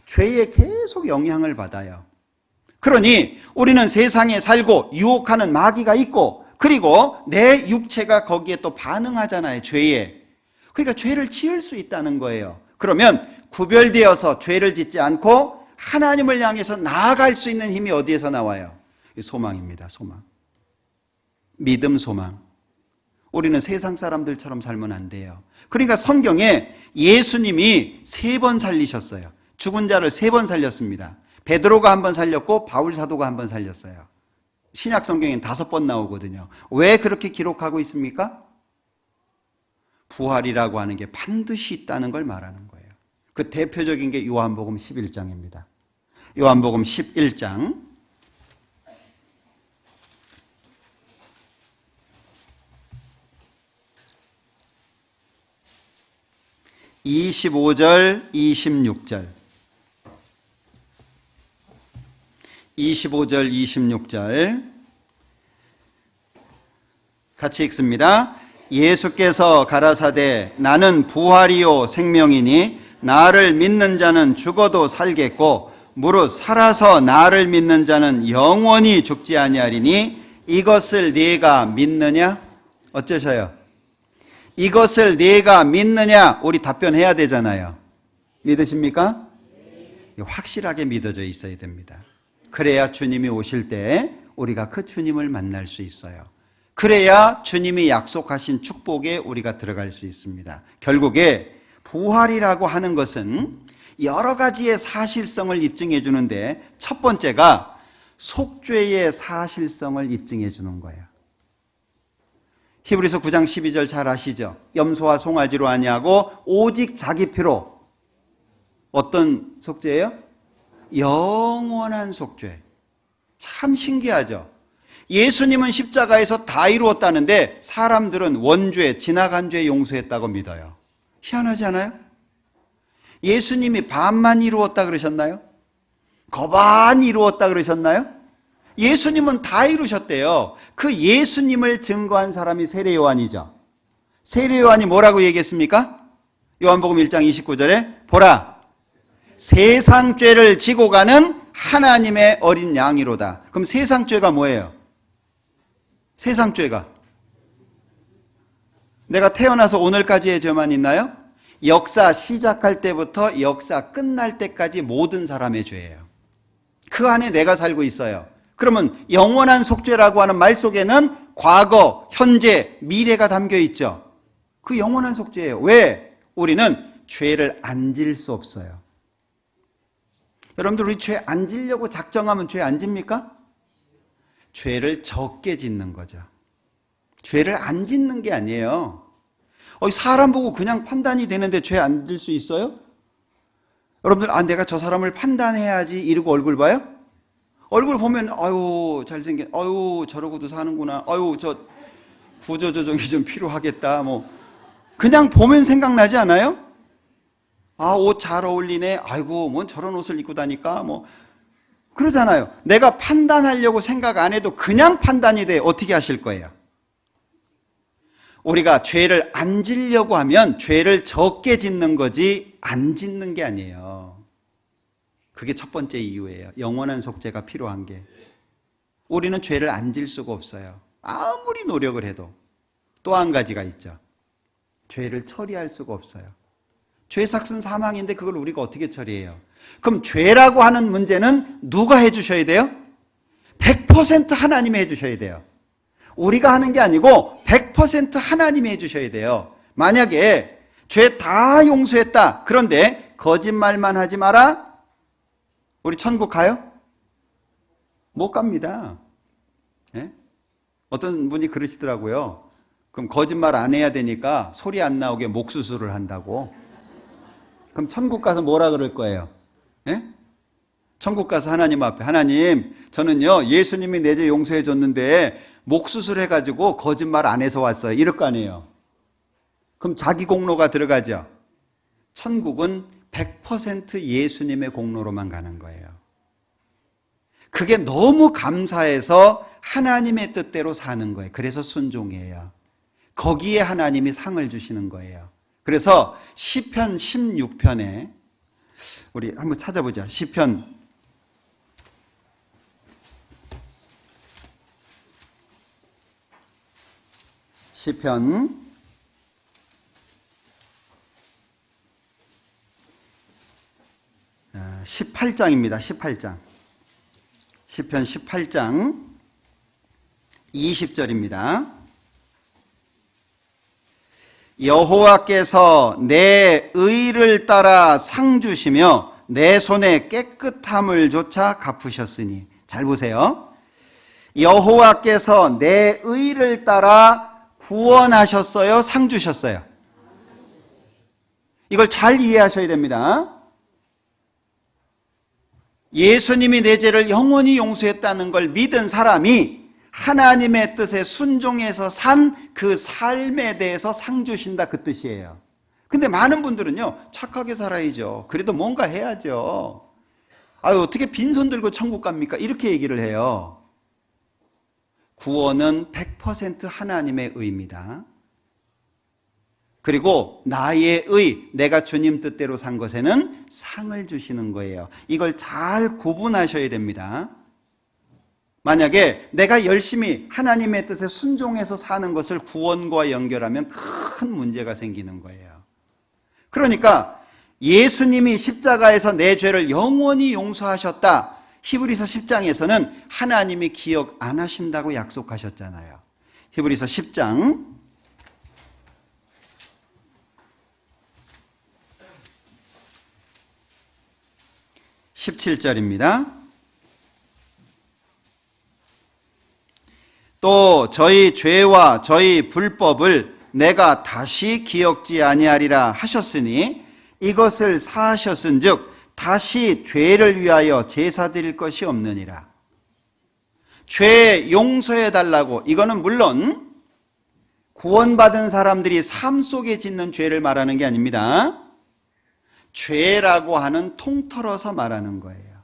Speaker 1: 죄에 계속 영향을 받아요. 그러니 우리는 세상에 살고 유혹하는 마귀가 있고, 그리고 내 육체가 거기에 또 반응하잖아요. 죄에. 그러니까 죄를 지을 수 있다는 거예요. 그러면 구별되어서 죄를 짓지 않고 하나님을 향해서 나아갈 수 있는 힘이 어디에서 나와요? 소망입니다. 소망. 믿음, 소망. 우리는 세상 사람들처럼 살면 안 돼요. 그러니까 성경에 예수님이 3번 살리셨어요. 죽은 자를 3번 살렸습니다. 베드로가 1번 살렸고 바울 사도가 1번 살렸어요. 신약 성경엔 5번 나오거든요. 왜 그렇게 기록하고 있습니까? 부활이라고 하는 게 반드시 있다는 걸 말하는 거예요. 그 대표적인 게 요한복음 11장입니다. 요한복음 11장 25절, 26절. 25절, 26절. 같이 읽습니다. 예수께서 가라사대 나는 부활이요 생명이니 나를 믿는 자는 죽어도 살겠고 무릇 살아서 나를 믿는 자는 영원히 죽지 아니하리니 이것을 네가 믿느냐? 어쩌셔요? 이것을 네가 믿느냐? 우리 답변해야 되잖아요. 믿으십니까? 확실하게 믿어져 있어야 됩니다. 그래야 주님이 오실 때 우리가 그 주님을 만날 수 있어요. 그래야 주님이 약속하신 축복에 우리가 들어갈 수 있습니다. 결국에 부활이라고 하는 것은 여러 가지의 사실성을 입증해 주는데 첫 번째가 속죄의 사실성을 입증해 주는 거예요. 히브리서 9장 12절 잘 아시죠? 염소와 송아지로 아니하고 오직 자기 피로. 어떤 속죄예요? 영원한 속죄. 참 신기하죠? 예수님은 십자가에서 다 이루었다는데 사람들은 원죄, 지나간 죄 용서했다고 믿어요. 희한하지 않아요? 예수님이 반만 이루었다 그러셨나요? 거반 이루었다 그러셨나요? 예수님은 다 이루셨대요. 그 예수님을 증거한 사람이 세례 요한이죠. 세례 요한이 뭐라고 얘기했습니까? 요한복음 1장 29절에 보라, 세상 죄를 지고 가는 하나님의 어린 양이로다. 그럼 세상 죄가 뭐예요? 세상 죄가 내가 태어나서 오늘까지의 죄만 있나요? 역사 시작할 때부터 역사 끝날 때까지 모든 사람의 죄예요. 그 안에 내가 살고 있어요. 그러면 영원한 속죄라고 하는 말 속에는 과거, 현재, 미래가 담겨 있죠. 그 영원한 속죄예요. 왜? 우리는 죄를 안 질 수 없어요. 여러분들 우리 죄 안 지려고 작정하면 죄 안 집니까? 죄를 적게 짓는 거죠. 죄를 안 짓는 게 아니에요. 사람 보고 그냥 판단이 되는데 죄 안 질 수 있어요? 여러분들 내가 저 사람을 판단해야지 이러고 얼굴 봐요? 얼굴 보면 아유 잘생긴, 아유 저러고도 사는구나, 아유 저 구조조정이 좀 필요하겠다, 뭐 그냥 보면 생각나지 않아요? 옷 잘 어울리네, 아이고 뭔 저런 옷을 입고 다니까, 뭐 그러잖아요. 내가 판단하려고 생각 안 해도 그냥 판단이 돼. 어떻게 하실 거예요? 우리가 죄를 안 지려고 하면 죄를 적게 짓는 거지 안 짓는 게 아니에요. 그게 첫 번째 이유예요. 영원한 속죄가 필요한 게. 우리는 죄를 안 질 수가 없어요. 아무리 노력을 해도. 또 한 가지가 있죠. 죄를 처리할 수가 없어요. 죄 삭은 사망인데 그걸 우리가 어떻게 처리해요? 그럼 죄라고 하는 문제는 누가 해주셔야 돼요? 100% 하나님이 해주셔야 돼요. 우리가 하는 게 아니고 100% 하나님이 해주셔야 돼요. 만약에 죄 다 용서했다. 그런데 거짓말만 하지 마라. 우리 천국 가요? 못 갑니다. 예? 어떤 분이 그러시더라고요. 그럼 거짓말 안 해야 되니까 소리 안 나오게 목 수술을 한다고. 그럼 천국 가서 뭐라 그럴 거예요? 예? 천국 가서 하나님 앞에, 하나님, 저는요, 예수님이 내 죄 용서해 줬는데 목 수술해가지고 거짓말 안 해서 왔어요. 이럴 거 아니에요. 그럼 자기 공로가 들어가죠. 천국은 100% 예수님의 공로로만 가는 거예요. 그게 너무 감사해서 하나님의 뜻대로 사는 거예요. 그래서 순종이에요. 거기에 하나님이 상을 주시는 거예요. 그래서 시편 16편에 우리 한번 찾아보자. 시편 18장입니다. 18장. 시편 18장 20절입니다. 여호와께서 내 의를 따라 상 주시며 내 손의 깨끗함을 조차 갚으셨으니. 잘 보세요. 여호와께서 내 의를 따라 구원하셨어요? 상 주셨어요? 이걸 잘 이해하셔야 됩니다. 예수님이 내 죄를 영원히 용서했다는 걸 믿은 사람이 하나님의 뜻에 순종해서 산 그 삶에 대해서 상 주신다, 그 뜻이에요. 근데 많은 분들은요, 착하게 살아야죠. 그래도 뭔가 해야죠. 아유, 어떻게 빈손 들고 천국 갑니까? 이렇게 얘기를 해요. 구원은 100% 하나님의 의입니다. 그리고 나의 의, 내가 주님 뜻대로 산 것에는 상을 주시는 거예요. 이걸 잘 구분하셔야 됩니다. 만약에 내가 열심히 하나님의 뜻에 순종해서 사는 것을 구원과 연결하면 큰 문제가 생기는 거예요. 그러니까 예수님이 십자가에서 내 죄를 영원히 용서하셨다. 히브리서 10장에서는 하나님이 기억 안 하신다고 약속하셨잖아요. 히브리서 10장 17절입니다. 또 저희 죄와 저희 불법을 내가 다시 기억지 아니하리라 하셨으니 이것을 사하셨은즉 다시 죄를 위하여 제사 드릴 것이 없느니라. 죄 용서해 달라고, 이거는 물론 구원받은 사람들이 삶 속에 짓는 죄를 말하는 게 아닙니다. 죄라고 하는 통틀어서 말하는 거예요.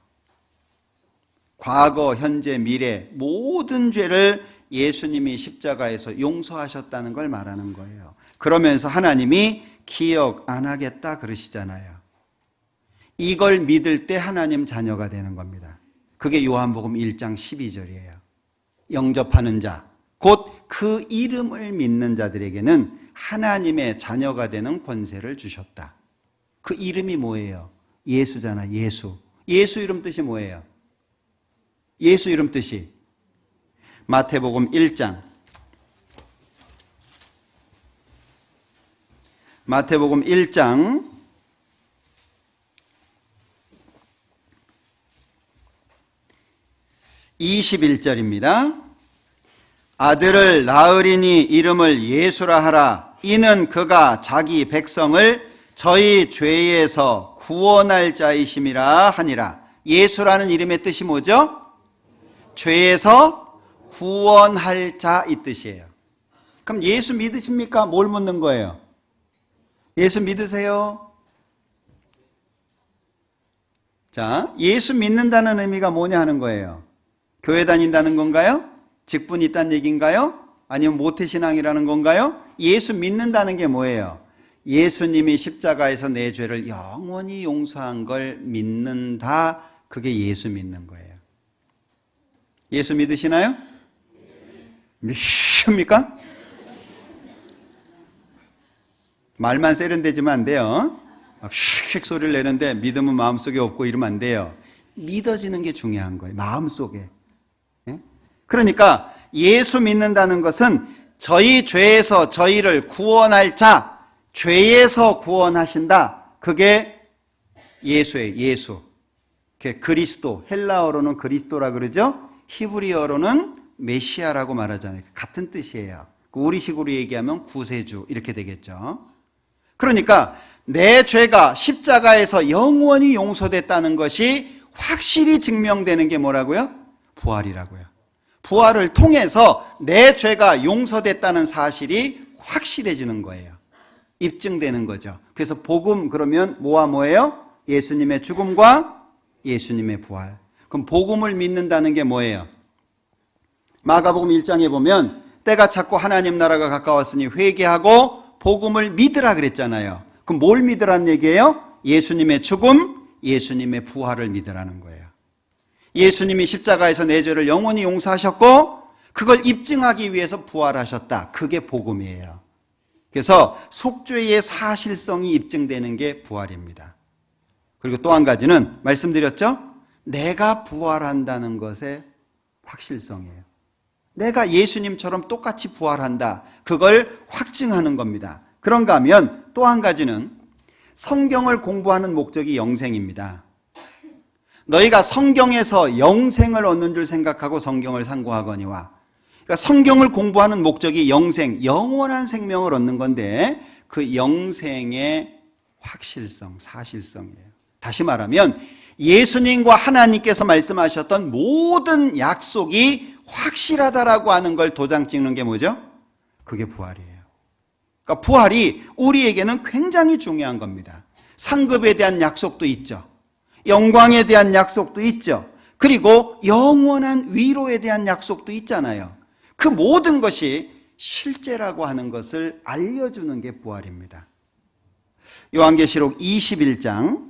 Speaker 1: 과거, 현재, 미래 모든 죄를 예수님이 십자가에서 용서하셨다는 걸 말하는 거예요. 그러면서 하나님이 기억 안 하겠다 그러시잖아요. 이걸 믿을 때 하나님 자녀가 되는 겁니다. 그게 요한복음 1장 12절이에요. 영접하는 자, 곧 그 이름을 믿는 자들에게는 하나님의 자녀가 되는 권세를 주셨다. 그 이름이 뭐예요? 예수잖아, 예수. 예수 이름 뜻이 뭐예요? 예수 이름 뜻이 마태복음 1장. 마태복음 1장 21절입니다. 아들을 낳으리니 이름을 예수라 하라. 이는 그가 자기 백성을 저희 죄에서 구원할 자이심이라 하니라. 예수라는 이름의 뜻이 뭐죠? 죄에서 구원할 자, 이 뜻이에요. 그럼 예수 믿으십니까? 뭘 묻는 거예요? 예수 믿으세요? 자, 예수 믿는다는 의미가 뭐냐 하는 거예요. 교회 다닌다는 건가요? 직분이 있다는 얘기인가요? 아니면 모태신앙이라는 건가요? 예수 믿는다는 게 뭐예요? 예수님이 십자가에서 내 죄를 영원히 용서한 걸 믿는다. 그게 예수 믿는 거예요. 예수 믿으시나요? 믿습니까? 말만 세련되지면 안 돼요. 막 슉슉 소리를 내는데 믿음은 마음속에 없고 이러면 안 돼요. 믿어지는 게 중요한 거예요. 마음속에. 그러니까 예수 믿는다는 것은 저희 죄에서 저희를 구원할 자, 죄에서 구원하신다. 그게 예수예요. 예수. 그리스도, 헬라어로는 그리스도라 그러죠. 히브리어로는 메시아라고 말하잖아요. 같은 뜻이에요. 우리식으로 얘기하면 구세주 이렇게 되겠죠. 그러니까 내 죄가 십자가에서 영원히 용서됐다는 것이 확실히 증명되는 게 뭐라고요? 부활이라고요. 부활을 통해서 내 죄가 용서됐다는 사실이 확실해지는 거예요. 입증되는 거죠. 그래서 복음 그러면 뭐와 뭐예요? 예수님의 죽음과 예수님의 부활. 그럼 복음을 믿는다는 게 뭐예요? 마가복음 1장에 보면 때가 찼고 하나님 나라가 가까웠으니 회개하고 복음을 믿으라 그랬잖아요. 그럼 뭘 믿으라는 얘기예요? 예수님의 죽음, 예수님의 부활을 믿으라는 거예요. 예수님이 십자가에서 내 죄를 영원히 용서하셨고 그걸 입증하기 위해서 부활하셨다. 그게 복음이에요. 그래서 속죄의 사실성이 입증되는 게 부활입니다. 그리고 또 한 가지는 말씀드렸죠? 내가 부활한다는 것의 확실성이에요. 내가 예수님처럼 똑같이 부활한다. 그걸 확증하는 겁니다. 그런가 하면 또 한 가지는 성경을 공부하는 목적이 영생입니다. 너희가 성경에서 영생을 얻는 줄 생각하고 성경을 상고하거니와, 그러니까 성경을 공부하는 목적이 영생, 영원한 생명을 얻는 건데 그 영생의 확실성, 사실성이에요. 다시 말하면 예수님과 하나님께서 말씀하셨던 모든 약속이 확실하다라고 하는 걸 도장 찍는 게 뭐죠? 그게 부활이에요. 그러니까 부활이 우리에게는 굉장히 중요한 겁니다. 상급에 대한 약속도 있죠. 영광에 대한 약속도 있죠. 그리고 영원한 위로에 대한 약속도 있잖아요. 그 모든 것이 실제라고 하는 것을 알려주는 게 부활입니다. 요한계시록 21장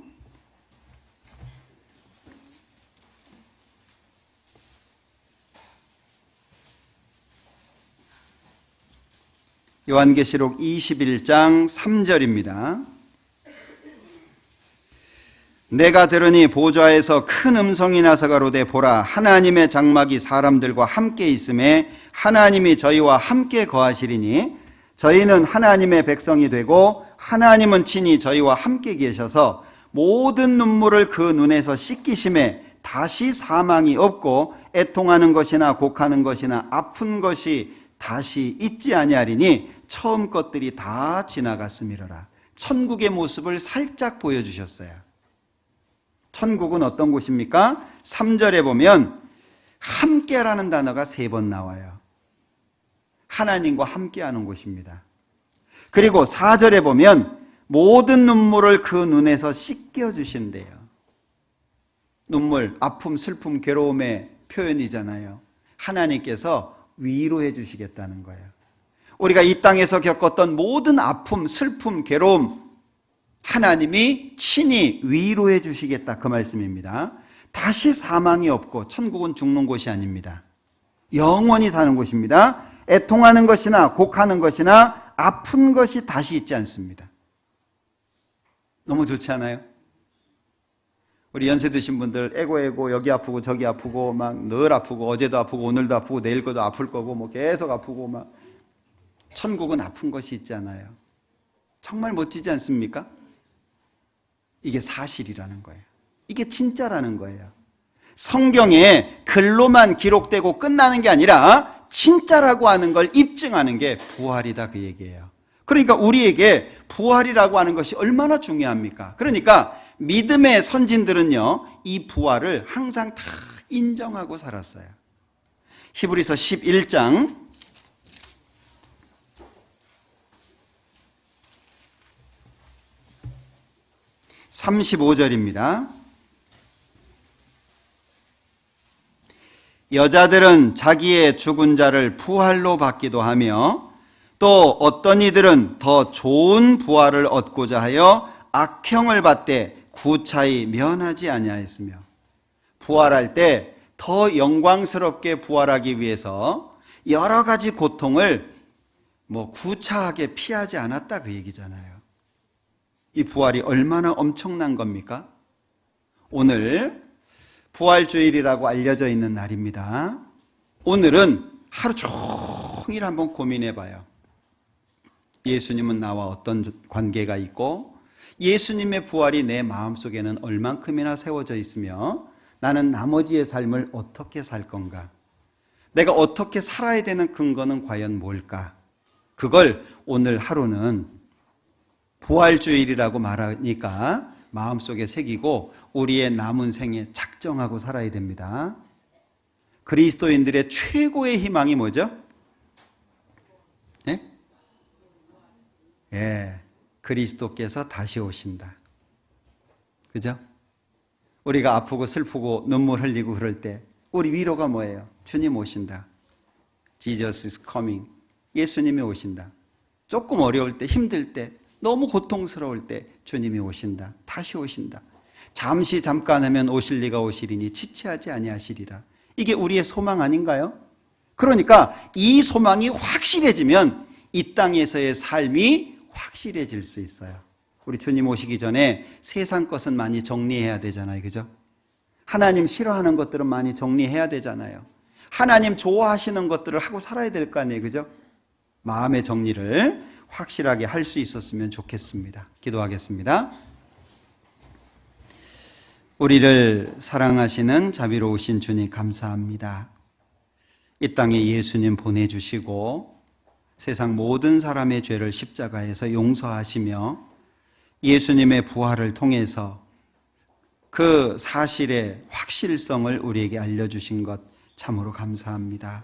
Speaker 1: 요한계시록 21장 3절입니다. 내가 들으니 보좌에서 큰 음성이 나서 가로되 보라 하나님의 장막이 사람들과 함께 있음에 하나님이 저희와 함께 거하시리니 저희는 하나님의 백성이 되고 하나님은 친히 저희와 함께 계셔서 모든 눈물을 그 눈에서 씻기심에 다시 사망이 없고 애통하는 것이나 곡하는 것이나 아픈 것이 다시 있지 아니하리니 처음 것들이 다 지나갔음이로라. 천국의 모습을 살짝 보여주셨어요. 천국은 어떤 곳입니까? 3절에 보면 함께라는 단어가 3번 나와요. 하나님과 함께하는 곳입니다. 그리고 4절에 보면 모든 눈물을 그 눈에서 씻겨주신대요. 눈물, 아픔, 슬픔, 괴로움의 표현이잖아요. 하나님께서 위로해 주시겠다는 거예요. 우리가 이 땅에서 겪었던 모든 아픔, 슬픔, 괴로움 하나님이 친히 위로해 주시겠다 그 말씀입니다. 다시 사망이 없고 천국은 죽는 곳이 아닙니다. 영원히 사는 곳입니다. 애통하는 것이나 곡하는 것이나 아픈 것이 다시 있지 않습니다. 너무 좋지 않아요? 우리 연세 드신 분들 에고 여기 아프고 저기 아프고 막 늘 아프고 어제도 아프고 오늘도 아프고 내일 것도 아플 거고 뭐 계속 아프고 막 천국은 아픈 것이 있잖아요. 정말 멋지지 않습니까? 이게 사실이라는 거예요. 이게 진짜라는 거예요. 성경에 글로만 기록되고 끝나는 게 아니라 진짜라고 하는 걸 입증하는 게 부활이다 그 얘기예요. 그러니까 우리에게 부활이라고 하는 것이 얼마나 중요합니까? 그러니까 믿음의 선진들은요 이 부활을 항상 다 인정하고 살았어요. 히브리서 11장 35절입니다. 여자들은 자기의 죽은 자를 부활로 받기도 하며 또 어떤 이들은 더 좋은 부활을 얻고자 하여 악형을 받되 구차히 면하지 아니하였으며, 부활할 때 더 영광스럽게 부활하기 위해서 여러 가지 고통을 구차하게 피하지 않았다 그 얘기잖아요. 이 부활이 얼마나 엄청난 겁니까? 오늘 부활주일이라고 알려져 있는 날입니다. 오늘은 하루 종일 한번 고민해 봐요. 예수님은 나와 어떤 관계가 있고 예수님의 부활이 내 마음속에는 얼만큼이나 세워져 있으며 나는 나머지의 삶을 어떻게 살 건가? 내가 어떻게 살아야 되는 근거는 과연 뭘까? 그걸 오늘 하루는 부활주일이라고 말하니까 마음속에 새기고 우리의 남은 생에 작정하고 살아야 됩니다. 그리스도인들의 최고의 희망이 뭐죠? 예? 예, 그리스도께서 다시 오신다. 그죠? 우리가 아프고 슬프고 눈물 흘리고 그럴 때 우리 위로가 뭐예요? 주님 오신다. Jesus is coming. 예수님이 오신다. 조금 어려울 때, 힘들 때, 너무 고통스러울 때 주님이 오신다. 다시 오신다. 잠시 잠깐 하면 오실 리가 오시리니 지체하지 아니하시리라. 이게 우리의 소망 아닌가요? 그러니까 이 소망이 확실해지면 이 땅에서의 삶이 확실해질 수 있어요. 우리 주님 오시기 전에 세상 것은 많이 정리해야 되잖아요. 그죠? 하나님 싫어하는 것들은 많이 정리해야 되잖아요. 하나님 좋아하시는 것들을 하고 살아야 될 거 아니에요. 그죠? 마음의 정리를 확실하게 할 수 있었으면 좋겠습니다. 기도하겠습니다. 우리를 사랑하시는 자비로우신 주님 감사합니다. 이 땅에 예수님 보내주시고 세상 모든 사람의 죄를 십자가에서 용서하시며 예수님의 부활을 통해서 그 사실의 확실성을 우리에게 알려주신 것 참으로 감사합니다.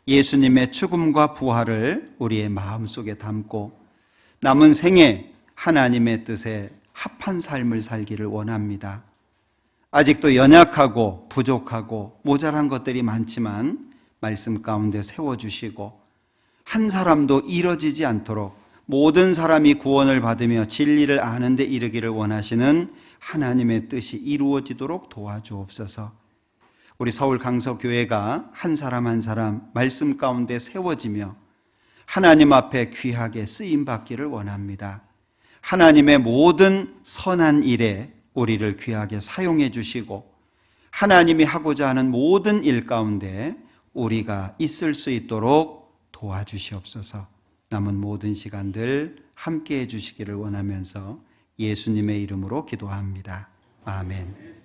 Speaker 1: 예수님의 죽음과 부활을 우리의 마음속에 담고 남은 생에 하나님의 뜻에 합한 삶을 살기를 원합니다. 아직도 연약하고 부족하고 모자란 것들이 많지만 말씀 가운데 세워주시고 한 사람도 이뤄지지 않도록 모든 사람이 구원을 받으며 진리를 아는 데 이르기를 원하시는 하나님의 뜻이 이루어지도록 도와주옵소서. 우리 서울 강서교회가 한 사람 한 사람 말씀 가운데 세워지며 하나님 앞에 귀하게 쓰임받기를 원합니다. 하나님의 모든 선한 일에 우리를 귀하게 사용해 주시고 하나님이 하고자 하는 모든 일 가운데 우리가 있을 수 있도록 도와주시옵소서. 남은 모든 시간들 함께해 주시기를 원하면서 예수님의 이름으로 기도합니다. 아멘.